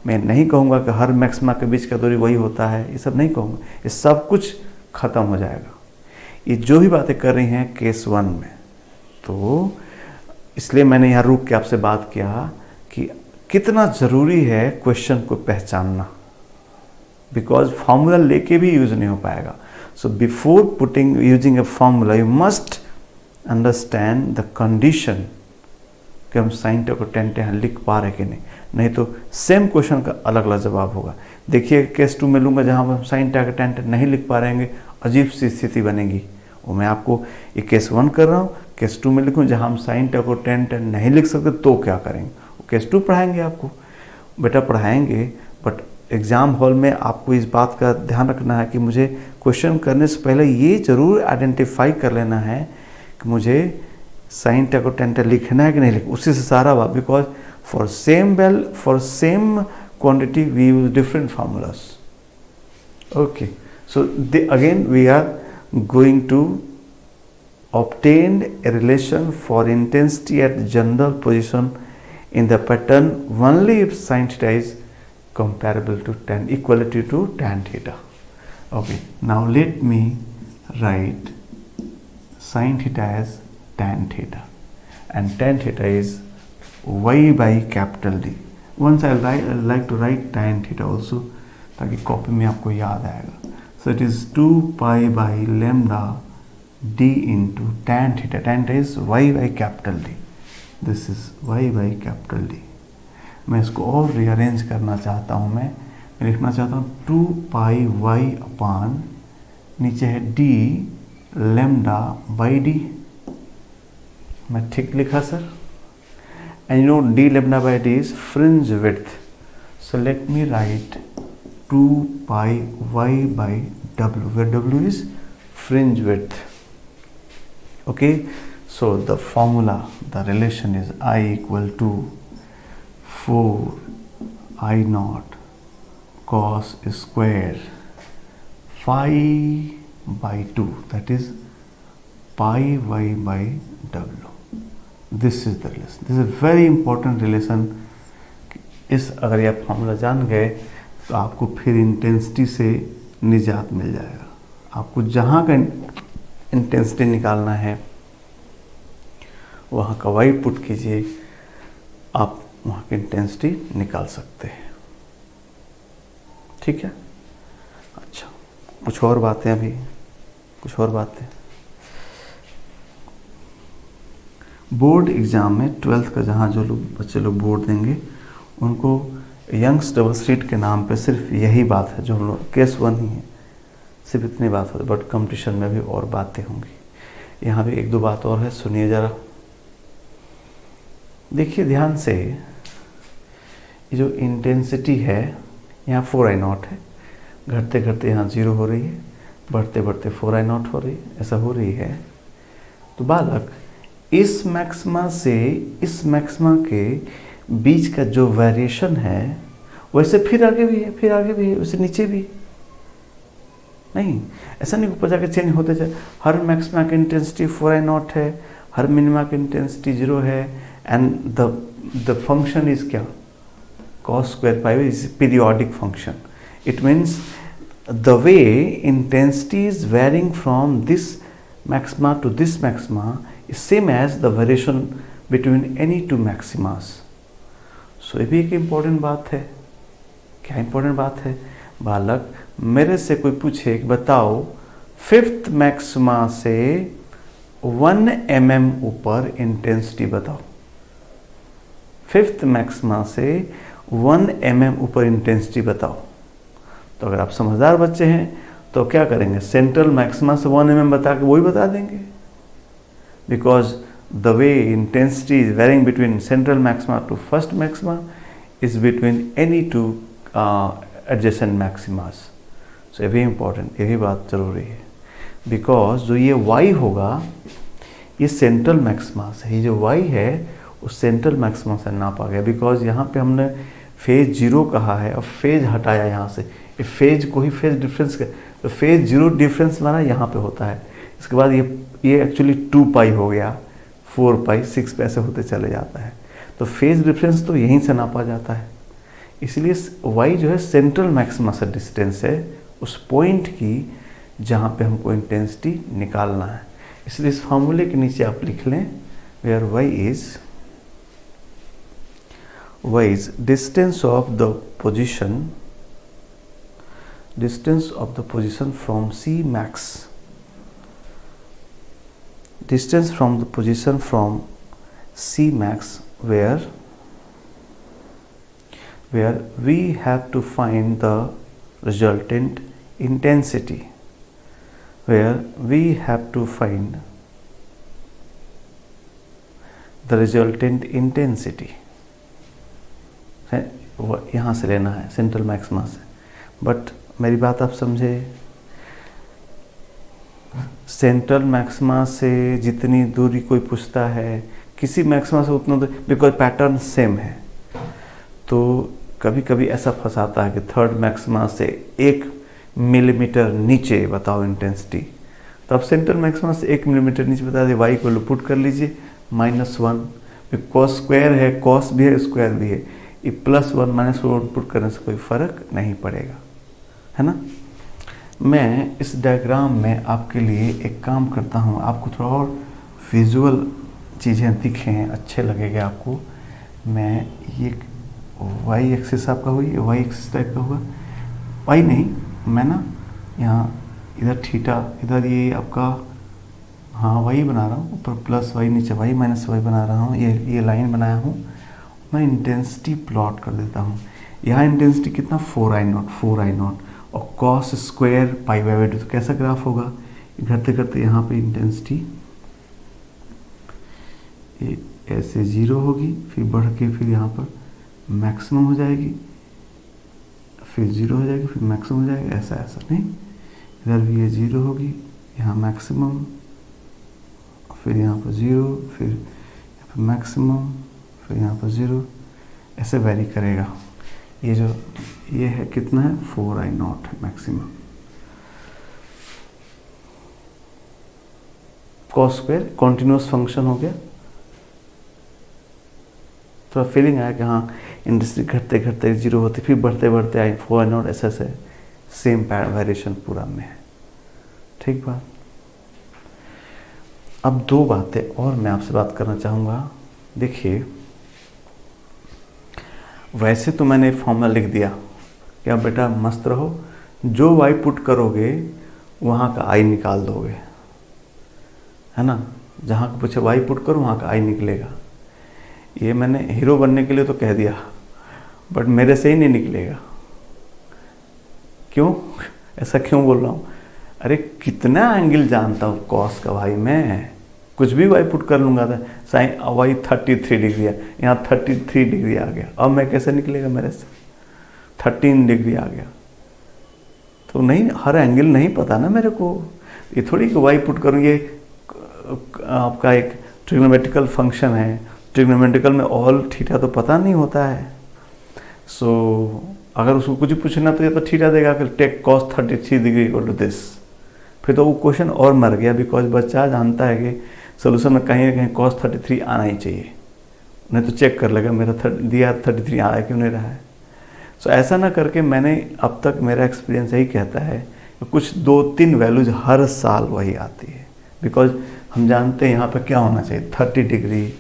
मैं नहीं कहूँगा कि हर मैक्सिमा के बीच का दूरी वही होता है, ये सब नहीं कहूँगा। ये सब कुछ ख़त्म हो जाएगा। ये जो भी बातें कर रही हैं केस 1 में, तो इसलिए मैंने यहाँ रुक के आपसे बात किया कि कितना ज़रूरी है क्वेश्चन को पहचानना, बिकॉज फॉर्मूला लेके भी यूज नहीं हो पाएगा। So before putting using a formula you must understand the condition कि हम साइन टा को टेन टेन लिख पा रहे कि नहीं तो सेम क्वेश्चन का अलग अलग जवाब होगा। देखिए केस 2 में लूँगा जहाँ हम साइन टा का टेन टेन नहीं लिख पा रहेंगे, अजीब सी स्थिति बनेगी। वो मैं आपको ये केस 1 कर रहा हूँ, केस 2 में लिखूँ जहाँ हम साइन टा को टेन टेन नहीं लिख सकते तो क्या करेंगे। केस 2 पढ़ाएंगे आपको, बेटा पढ़ाएंगे, बट एग्ज़ाम हॉल में आपको इस बात का ध्यान रखना है कि मुझे क्वेश्चन करने से पहले ये ज़रूर आइडेंटिफाई कर लेना है कि मुझे साइन टा को टेन टा लिखना है कि नहीं लिखना, उसी से सारा बात। Because for same quantity we use different formulas. Okay, so again we are going to obtain a relation for intensity at general position in the pattern only if sin theta is comparable to tan, equality to tan theta. Okay, now let me write sin theta as tan theta and tan theta is y by capital D. Once I'll like to write tan theta also, ताकि कॉपी में आपको याद आएगा। So it is 2 pi by lambda d into tan theta. Tan theta is y by capital D. This is y by capital D. मैं इसको और रीअरेंज करना चाहता हूँ। मैं लिखना चाहता हूँ 2 pi y अपान नीचे है d lambda by d। मैं ठीक लिखा sir? And you know d lambda by d is fringe width. So let me write 2 pi y by w, where w is fringe width. Okay, so the formula, the relation is I equal to 4 I naught cos square phi by 2, that is pi y by w. This is the relation. This is a very important relation. इस अगर ये आप फॉर्मूला जान गए तो आपको फिर इंटेंसिटी से निजात मिल जाएगा। आपको जहाँ का इंटेंसिटी निकालना है वहाँ का वाई पुट कीजिए, आप वहाँ की इंटेंसिटी निकाल सकते हैं। ठीक है, अच्छा कुछ और बातें, अभी कुछ और बातें। बोर्ड एग्ज़ाम में 12th का जहाँ जो लोग बच्चे लोग बोर्ड देंगे उनको यंग्स डबल स्लिट के नाम पे सिर्फ यही बात है जो हम लोग केस 1 ही है, सिर्फ इतनी बात होती है। बट कंपटीशन में भी और बातें होंगी। यहाँ भी 1-2 बात और है, सुनिए ज़रा। देखिए ध्यान से, ये जो इंटेंसिटी है यहाँ 4I0 है, घटते घटते यहाँ 0 हो रही है, बढ़ते बढ़ते 4I0 हो रही है, ऐसा हो रही है। तो बालक इस मैक्सिमा से इस मैक्सिमा के बीच का जो वेरिएशन है वैसे फिर आगे भी है, फिर आगे भी है, वैसे नीचे भी नहीं। ऐसा नहीं ऊपर जाकर चेंज होते जाए। हर मैक्सिमा की इंटेंसिटी 4I0 है, हर मिनिमा की इंटेंसिटी 0 है, एंड द फंक्शन इज क्या, cos square pi is periodic function. It means the way intensity is varying from this maxima to this maxima same as the variation between any two maximas. So ये भी एक इम्पॉर्टेंट बात है। क्या इम्पोर्टेंट बात है? बालक, मेरे से कोई पूछे कि बताओ फिफ्थ मैक्सिमा से 1 mm ऊपर इंटेंसिटी बताओ, फिफ्थ मैक्सिमा से 1 mm ऊपर इंटेंसिटी बताओ। तो अगर आप समझदार बच्चे हैं तो क्या करेंगे? सेंट्रल मैक्सिमा से 1 mm बता के वही बता देंगे, because the way intensity is varying between central maxima to first maxima is between any two adjacent maximas. So ये भी इम्पॉर्टेंट, ये भी बात जरूरी है, बिकॉज जो ये y होगा ये सेंट्रल मैक्सिमा से, ये जो y है उस सेंट्रल मैक्सिमा से नापा गया, बिकॉज यहाँ पे हमने फेज 0 कहा है और फेज हटाया यहाँ से, ये फेज को ही फेज डिफरेंस का, तो फेज 0 डिफरेंस हमारा यहाँ पे होता है। इसके बाद ये एक्चुअली 2 पाई हो गया, 4 पाई 6 पे ऐसे होते चले जाता है। तो फेज डिफरेंस तो यहीं से नापा जाता है, इसलिए y जो है सेंट्रल मैक्सिमा से डिस्टेंस है उस पॉइंट की जहाँ पे हमको इंटेंसिटी निकालना है। इसलिए इस फॉर्मूले के नीचे आप लिख लें where y is distance of the position from C max, distance from the position from C max where we have to find the resultant intensity, where we have to find the resultant intensity। यहाँ से लेना है सेंट्रल मैक्सिमा से, बट मेरी बात आप समझे, सेंट्रल मैक्सिमा से जितनी दूरी कोई पूछता है किसी मैक्सिमा से उतना दूर, बिकॉज पैटर्न सेम है। तो कभी कभी ऐसा फंसाता है कि थर्ड मैक्सिमा से 1 मिलीमीटर नीचे बताओ इंटेंसिटी, तो आप सेंट्रल मैक्सिमा से 1 मिलीमीटर नीचे बता दे, y को पुट कर लीजिए -1, कॉस स्क्वायर है, कॉस भी है, स्क्वायर भी है, ये +1 -1 पुट करने से कोई फर्क नहीं पड़ेगा, है ना। मैं इस डायग्राम में आपके लिए एक काम करता हूँ, आपको थोड़ा और विजुअल चीज़ें दिखें, अच्छे लगेगा आपको। मैं ये y एक्सिस आपका हुई, y एक्सिस टाइप का हुआ, y नहीं, मैं ना यहाँ इधर थीटा, इधर ये आपका हाँ y बना रहा हूँ, ऊपर +y नीचे y -y बना रहा हूँ, ये लाइन बनाया हूँ। मैं इंटेंसिटी प्लॉट कर देता हूँ। यहाँ इंटेंसिटी कितना 4I0 और कॉस स्क्वायर π/2, तो कैसा ग्राफ होगा? घटते घटते यहाँ पे इंटेंसिटी ऐसे 0 होगी, फिर बढ़ के फिर यहाँ पर मैक्सिमम हो जाएगी, फिर 0 हो जाएगी, फिर मैक्सिमम हो जाएगी, ऐसा नहीं। इधर भी ये 0 होगी, यहाँ मैक्सिमम, फिर यहाँ पर 0, फिर यहाँ पर मैक्सिमम, फिर यहाँ पर 0, ऐसे वेरी करेगा। ये है कितना है? 4I0 है maximum. Cos square continuous function हो गया, तो फीलिंग आया कि हाँ इंडस्ट्री घटते घटते 0 होती, फिर बढ़ते बढ़ते आई 4I0, ऐसे सेम वेरिएशन पूरा में है। ठीक बात। अब 2 बातें और मैं आपसे बात करना चाहूँगा। देखिए, वैसे तो मैंने फॉर्मूला लिख दिया कि अब बेटा मस्त रहो, जो y पुट करोगे वहाँ का i निकाल दोगे, है ना। जहाँ पूछे y पुट करो वहाँ का i निकलेगा। ये मैंने हीरो बनने के लिए तो कह दिया, बट मेरे से ही नहीं निकलेगा। क्यों? ऐसा क्यों बोल रहा हूँ? अरे कितना एंगल जानता हूँ कॉस का भाई, मैं कुछ भी y पुट कर लूँगा था। साइन y 33 डिग्री है, यहाँ 33 डिग्री आ गया, अब मैं कैसे निकलेगा मेरे से? 13 डिग्री आ गया। तो नहीं, हर एंगल नहीं पता ना मेरे को, ये थोड़ी कि y पुट करूँ। ये आपका एक ट्रिग्नोमेट्रिकल फंक्शन है, ट्रिग्नोमेट्रिकल में ऑल थीटा तो पता नहीं होता है। सो अगर उसको कुछ पूछना तो ये तो थीटा देगा कि take cos 33 degree equal to this, फिर तो वो क्वेश्चन और मर गया, बिकॉज बच्चा जानता है कि सोल्यूशन में कहीं ना कहीं cos 33 आना ही चाहिए, नहीं तो चेक कर लेगा मेरा दिया 33 आ रहा है क्यों नहीं रहा है। सो ऐसा ना करके मैंने अब तक मेरा एक्सपीरियंस यही कहता है कि कुछ 2-3 वैल्यूज हर साल वही आती है, बिकॉज हम जानते हैं यहाँ पे क्या होना चाहिए, 30 डिग्री,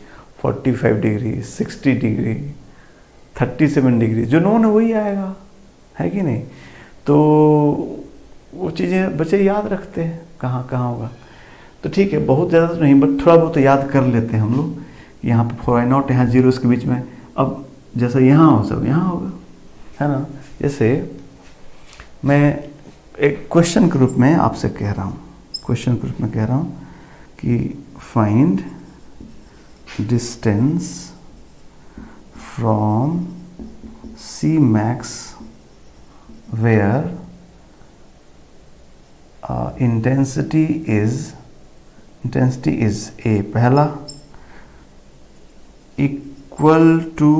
45 डिग्री, 60 डिग्री, 37 डिग्री, जो नोन है वही आएगा, है कि नहीं। तो वो चीज़ें बच्चे याद रखते हैं कहाँ कहाँ होगा। तो ठीक है, बहुत ज़्यादा तो नहीं, बट थोड़ा बहुत तो याद कर लेते हैं हम लोग। यहाँ पे 4i0, यहाँ 0 के बीच में। अब जैसा यहाँ हो सब यहाँ होगा, है ना। जैसे मैं एक क्वेश्चन के रूप में आपसे कह रहा हूँ, क्वेश्चन के रूप में कह रहा हूँ कि find distance from C max where intensity is A, पहला equal to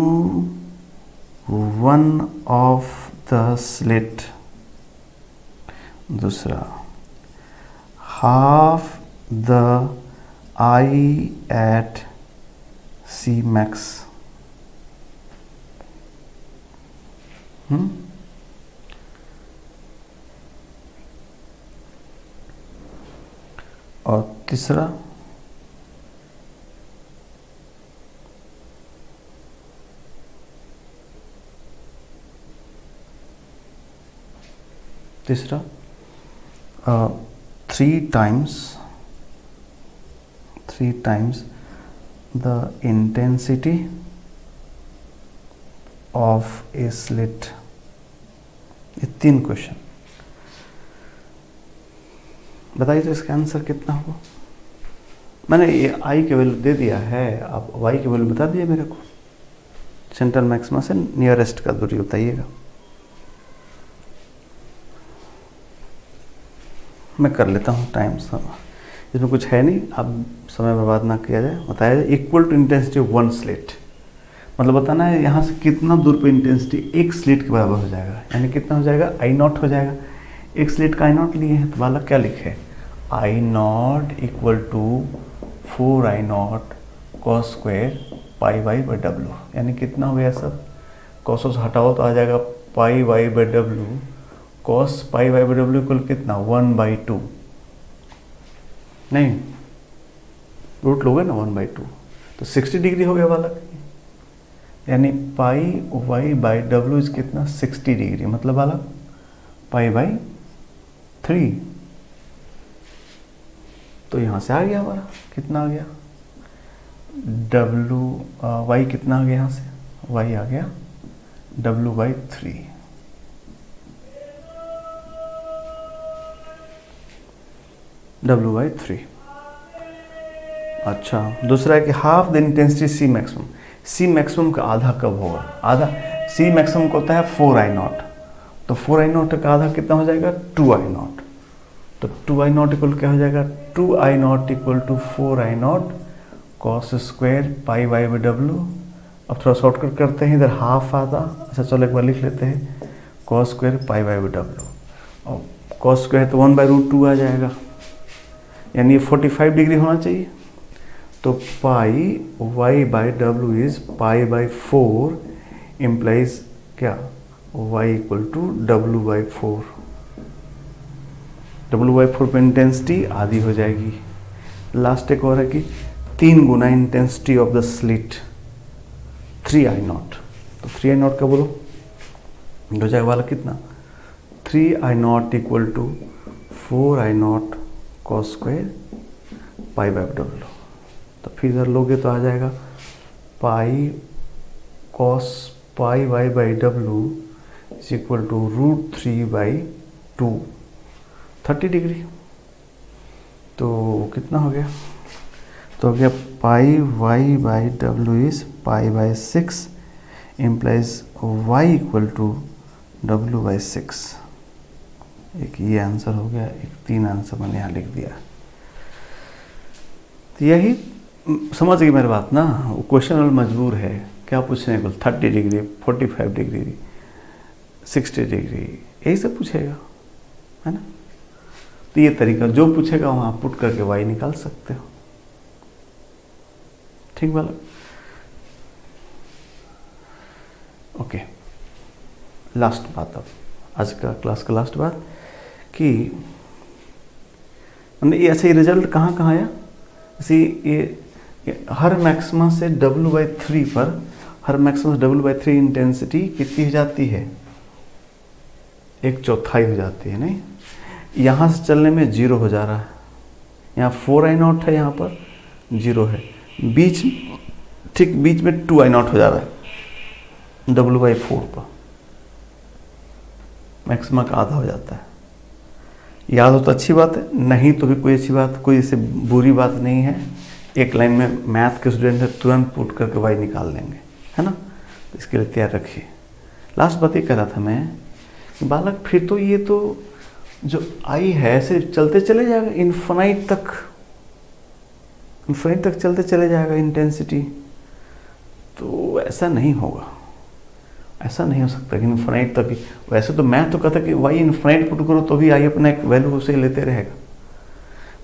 1 of the slit, दूसरा half the I at C max, और तीसरा three times the intensity of a slit। ये 3 क्वेश्चन, बताइए तो इसका आंसर कितना होगा। मैंने ये आई की वैल्यू दे दिया है, आप वाई की वैल्यू बता दिए मेरे को। सेंटर मैक्सिमा से नियरेस्ट का दूरी बताइएगा। मैं कर लेता हूँ टाइम, इसमें कुछ है नहीं, अब समय बर्बाद ना किया जाए। बताया जाए equal to intensity of 1 slit, मतलब बताना है यहाँ से कितना दूर पे इंटेंसिटी एक स्लिट के बराबर हो जाएगा, यानी कितना हो जाएगा, I0 हो जाएगा। एक स्लिट का I0 लिए हैं तो बालक क्या लिखे, I0 equal to 4I0 cos square π/w, यानी कितना हो गया सब, cos से हटाओ तो आ जाएगा π/w, cos π/w इक्वल कितना 1/2, नहीं रूट लोगे ना 1/2, तो 60 डिग्री हो गया बालक, यानी π/w इज कितना 60 डिग्री, मतलब बालक π/3। तो यहाँ से आ गया हमारा, कितना आ गया y कितना आ गया, यहाँ से y आ गया w/3। w/3। अच्छा, दूसरा है कि half the intensity C maximum. C maximum का आधा कब होगा, आधा C मैक्सिमम को होता है 4I0, तो 4I0 का आधा कितना हो जाएगा 2I0, तो 2I0 इक्वल क्या हो जाएगा, 2I0 equal to 4I0 cos square π/w। अब थोड़ा शॉर्टकट करते हैं, इधर हाफ आधा, अच्छा चलो एक बार लिख लेते हैं, cos स्क्वायर π/w, और cos स्क्वायर तो 1/√2 आ जाएगा, यानी ये 45 डिग्री होना चाहिए। तो π/w इज π/4 इम्प्लाइज क्या, y equal to w/4। w/4 पे इंटेंसिटी आधी हो जाएगी। लास्ट एक और है कि 3 गुना intensity of the slit 3I0, तो 3I0 का बोलो हो जाएगा वाला कितना, 3I0 equal to 4I0 cos square π/w। तो फिर इधर लोगे तो आ जाएगा pi cos π/w is equal to √3/2, 30 degree. तो कितना हो गया, तो हो गया π/w is π/6 implies y equal to w/6। एक ये आंसर हो गया, एक 3 आंसर मैंने यहाँ लिख दिया। तो यही समझ गई मेरी बात ना, वो क्वेश्चन वाला मजबूर है क्या पूछने को, 30 डिग्री, 45 डिग्री, 60 डिग्री, यही सब पूछेगा, है ना। तो ये तरीका जो पूछेगा वहाँ पुट करके y निकाल सकते हो, ठीक वाला। ओके, लास्ट बात, अब आज का क्लास का लास्ट बात कि हमने ये ऐसे ही रिजल्ट कहाँ कहाँ आया, इसी ये हर मैक्सिमा से W/3 पर, हर मैक्सिमा से W/3 इंटेंसिटी कितनी हो जाती है? 1/4 हो जाती है। नहीं, यहाँ से चलने में 0 हो जा रहा है, यहाँ 4I0 है, यहाँ पर 0 है, बीच ठीक बीच में 2I0 हो जा रहा है W/4 पर, मैक्सिमा का आधा हो जाता है। याद हो तो अच्छी बात है, नहीं तो भी कोई अच्छी बात, कोई इससे बुरी बात नहीं है। एक लाइन में मैथ के स्टूडेंट है, तुरंत पुट करके वाई निकाल लेंगे, है ना। तो इसके लिए तैयार रखिए। लास्ट बात ये कह रहा था मैं कि बालक फिर तो ये तो जो आई है ऐसे चलते चले जाएगा इन्फिनाइट तक, इन्फिनाइट तक चलते चले जाएगा इंटेंसिटी। तो ऐसा नहीं होगा, ऐसा नहीं हो सकता कि इन्फिनाइट तक ही। वैसे तो मैं तो कहता कि वाई इन्फिनाइट पुट करो तो भी आई अपना एक वैल्यू उसे लेते रहेगा,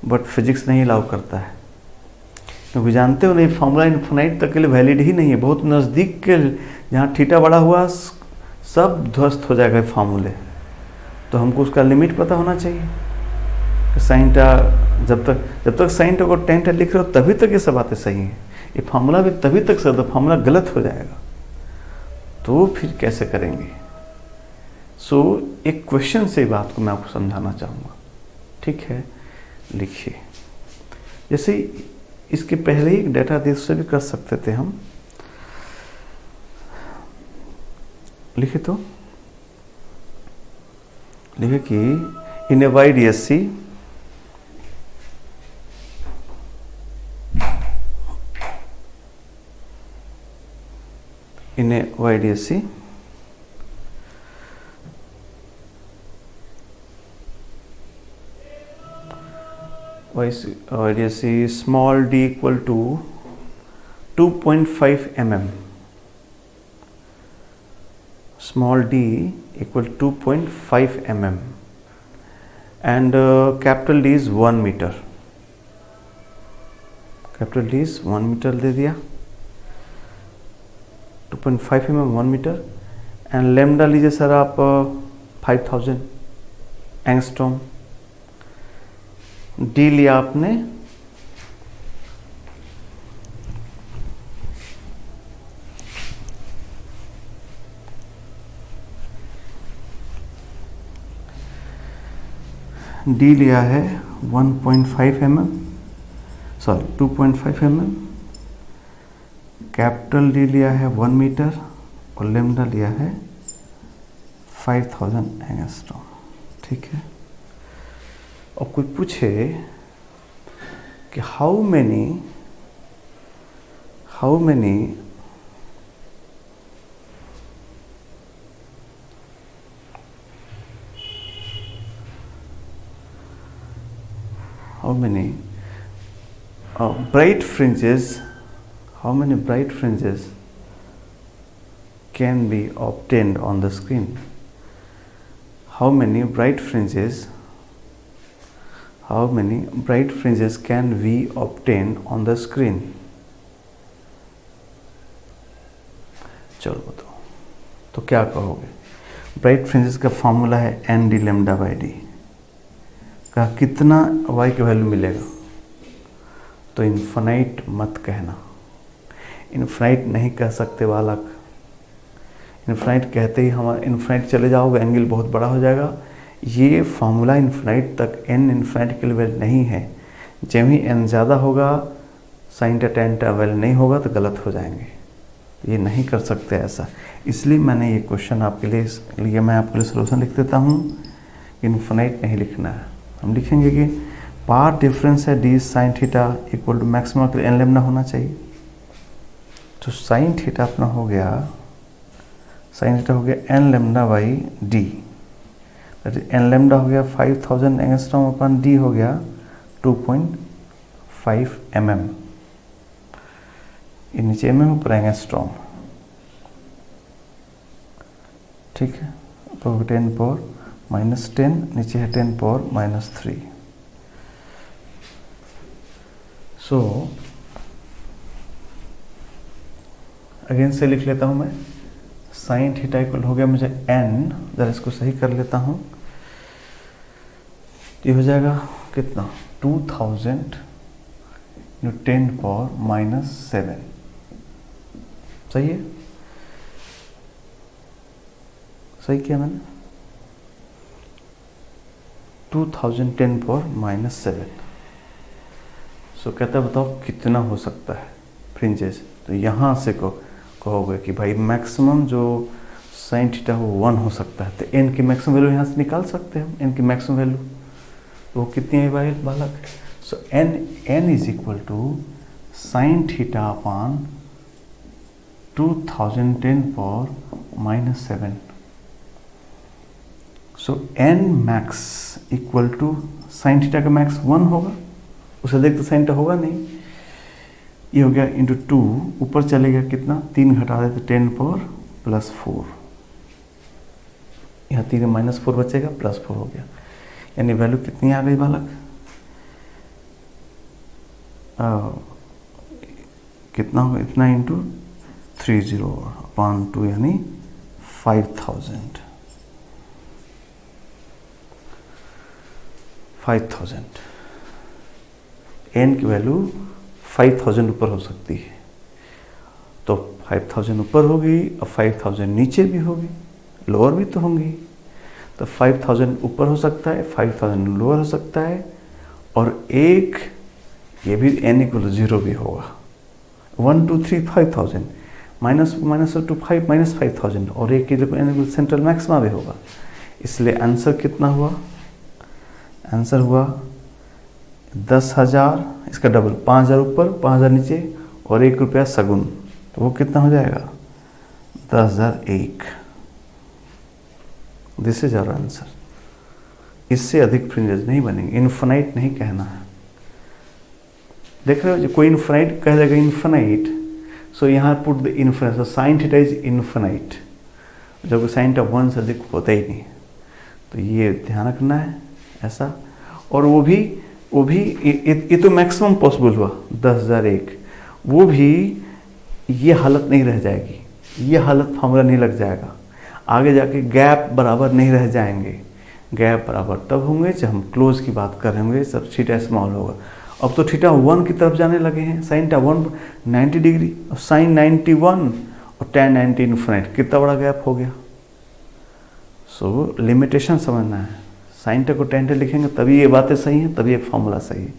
बट फिजिक्स नहीं अलाउ करता है, क्योंकि जानते हो नहीं फॉर्मूला इन्फिनाइट तक के लिए वैलिड ही नहीं है। बहुत नज़दीक के जहाँ थीटा बड़ा हुआ सब ध्वस्त हो जाएगा फार्मूले। तो हमको उसका लिमिट पता होना चाहिए कि साइन टा जब तक साइन टा को टेन टा लिख रहे हो तभी तक ये सब बातें सही हैं। ये फार्मूला भी तभी तक सही, तो फार्मूला गलत हो जाएगा तो फिर कैसे करेंगे। सो एक क्वेश्चन से बात को मैं आपको समझाना चाहूँगा, ठीक है। लिखिए, जैसे इसके पहले ही डेटा देश से भी कर सकते थे हम। लिखे तो लिखे कि इन a YDSC in a YDSC small d equal to 2.5 mm, small d equal to 2.5 mm and capital D is 1 meter, capital D is 1 meter दे दिया, 2.5 mm 1 मीटर एंड लैम्डा लीजिए सर आप 5000 एंगस्ट्रॉम। डी लिया आपने डी लिया है 1.5 mm, sorry 2.5 mm, capital D लिया है 1 मीटर और लेमडा लिया है 5000 एंगस्ट्रॉम, ठीक है। और कोई पूछे कि how many bright fringes, how many bright fringes can be obtained on the screen? How many bright fringes can we obtain on the screen? चलो बताओ, तो क्या कहोगे? ब्राइट फ्रिंजेस का फॉर्मूला है n d lambda by d का कितना वाई की वैल्यू मिलेगा? तो इन्फिनाइट मत कहना, इन्फिनाइट नहीं कह सकते बालक। इन्फिनाइट कहते ही हमारा इन्फिनाइट चले जाओगे एंगल बहुत बड़ा हो जाएगा। ये फार्मूला इन्फिनाइट तक, एन इन्फिनाइट के लिए नहीं है। जब ही एन ज़्यादा होगा साइन टा टेन टा वैल्यू नहीं होगा तो गलत हो जाएंगे। ये नहीं कर सकते ऐसा, इसलिए मैंने ये क्वेश्चन आपके लिए मैं आपके लिए सोल्यूशन लिख देता हूँ। इन्फिनाइट नहीं लिखना है, हम लिखेंगे कि पार्ट डिफरेंस है d sine theta equal to maximum के लिए एन लेमडा होना चाहिए। तो साइन थीटा अपना हो गया, साइन थीटा हो गया n lambda by d, n lambda हो गया 5000 एंगस्ट्रॉम अपन डी हो गया 2.5 mm, ये नीचे mm ऊपर एंगस्ट्रॉम, ठीक है। तो 10 पावर -10 नीचे है 10 पावर -3। सो अगेन से लिख लेता हूं मैं, साइन थीटा इक्वल हो गया मुझे n, जरा इसको सही कर लेता हूं, ये हो जाएगा कितना 2000 इंटू 10 पावर -7, सही है? सही किया मैंने? 2010 पावर -7। सो कहता है बताओ कितना हो सकता है फ्रिंजेस। तो यहाँ से कहोगे कि भाई मैक्सिमम जो साइन थीटा वो 1 हो सकता है, तो एन की मैक्सिमम वैल्यू यहाँ से निकाल सकते हैं हम, एन की मैक्सिमम वैल्यू। तो वो कितनी है भाई बालक? So N is equal to sine theta upon 2010 power -7। So N max equal to sine theta का मैक्स 1 होगा, उसे देख तो साइन थीटा होगा नहीं, ये हो गया इंटू 2, ऊपर चलेगा कितना, 3 घटा देते 10 पावर +4, यहाँ 3 में -4 बचेगा, +4 हो गया। यानी वैल्यू कितनी आ गई बालक? कितना होगा? इतना इंटू 30/2 यानी 5000। 5000 एन की वैल्यू 5000 ऊपर हो सकती है। तो 5000 ऊपर होगी और 5000 नीचे भी होगी, लोअर भी तो होंगी। तो 5000 ऊपर हो सकता है, 5000 लोअर हो सकता है, और एक ये भी n = 0 भी होगा। 1 2 3 5000 -2 5 -5000, और एक की जगह n सेंट्रल मैक्सिमा भी होगा। इसलिए आंसर कितना हुआ? आंसर हुआ 10,000, इसका डबल 5,000 ऊपर 5,000 नीचे और ₹1 सगुन, तो वो कितना हो जाएगा? 10,001। This is our answer. इससे अधिक फ्रिंजेस नहीं बनेंगे, इन्फिनाइट नहीं कहना है। देख रहे हो, कोई इन्फिनाइट कह देगा इन्फिनाइट, सो यहाँ put the infinite, so sine theta is infinite, जब साइन थीटा 1 से अधिक होता ही नहीं। तो ये ध्यान रखना है ऐसा। और वो भी ये तो मैक्सिमम पॉसिबल हुआ 10,001, वो भी ये हालत नहीं रह जाएगी, ये हालत फार्मूला नहीं लग जाएगा, आगे जाके गैप बराबर नहीं रह जाएंगे। गैप बराबर तब होंगे जब हम क्लोज की बात करेंगे, सब थीटा स्मॉल होगा। अब तो थीटा 1 की तरफ जाने लगे हैं, साइन थीटा 1 90 डिग्री, और साइन 91 और tan 90 इन्फिनिट, कितना बड़ा गैप हो गया। सो लिमिटेशन समझना है। साइन थीटा को tan थीटा लिखेंगे तभी ये बातें सही हैं, तभी ये फार्मूला सही है,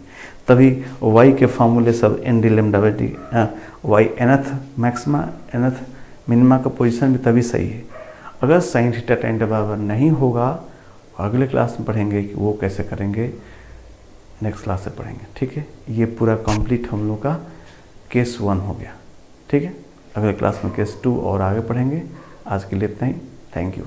तभी y के फार्मूले सब n d lambda by D, y nth maxima nth minima का पोजीशन भी तभी सही है। अगर साइन थीटा tan थीटा बराबर नहीं होगा, अगले क्लास में पढ़ेंगे कि वो कैसे करेंगे, नेक्स्ट क्लास से पढ़ेंगे। ठीक है, ये पूरा कंप्लीट हम लोग का केस 1 हो गया। ठीक है, अगले क्लास में केस 2 और आगे पढ़ेंगे। आज के लिए इतना ही, थैंक यू।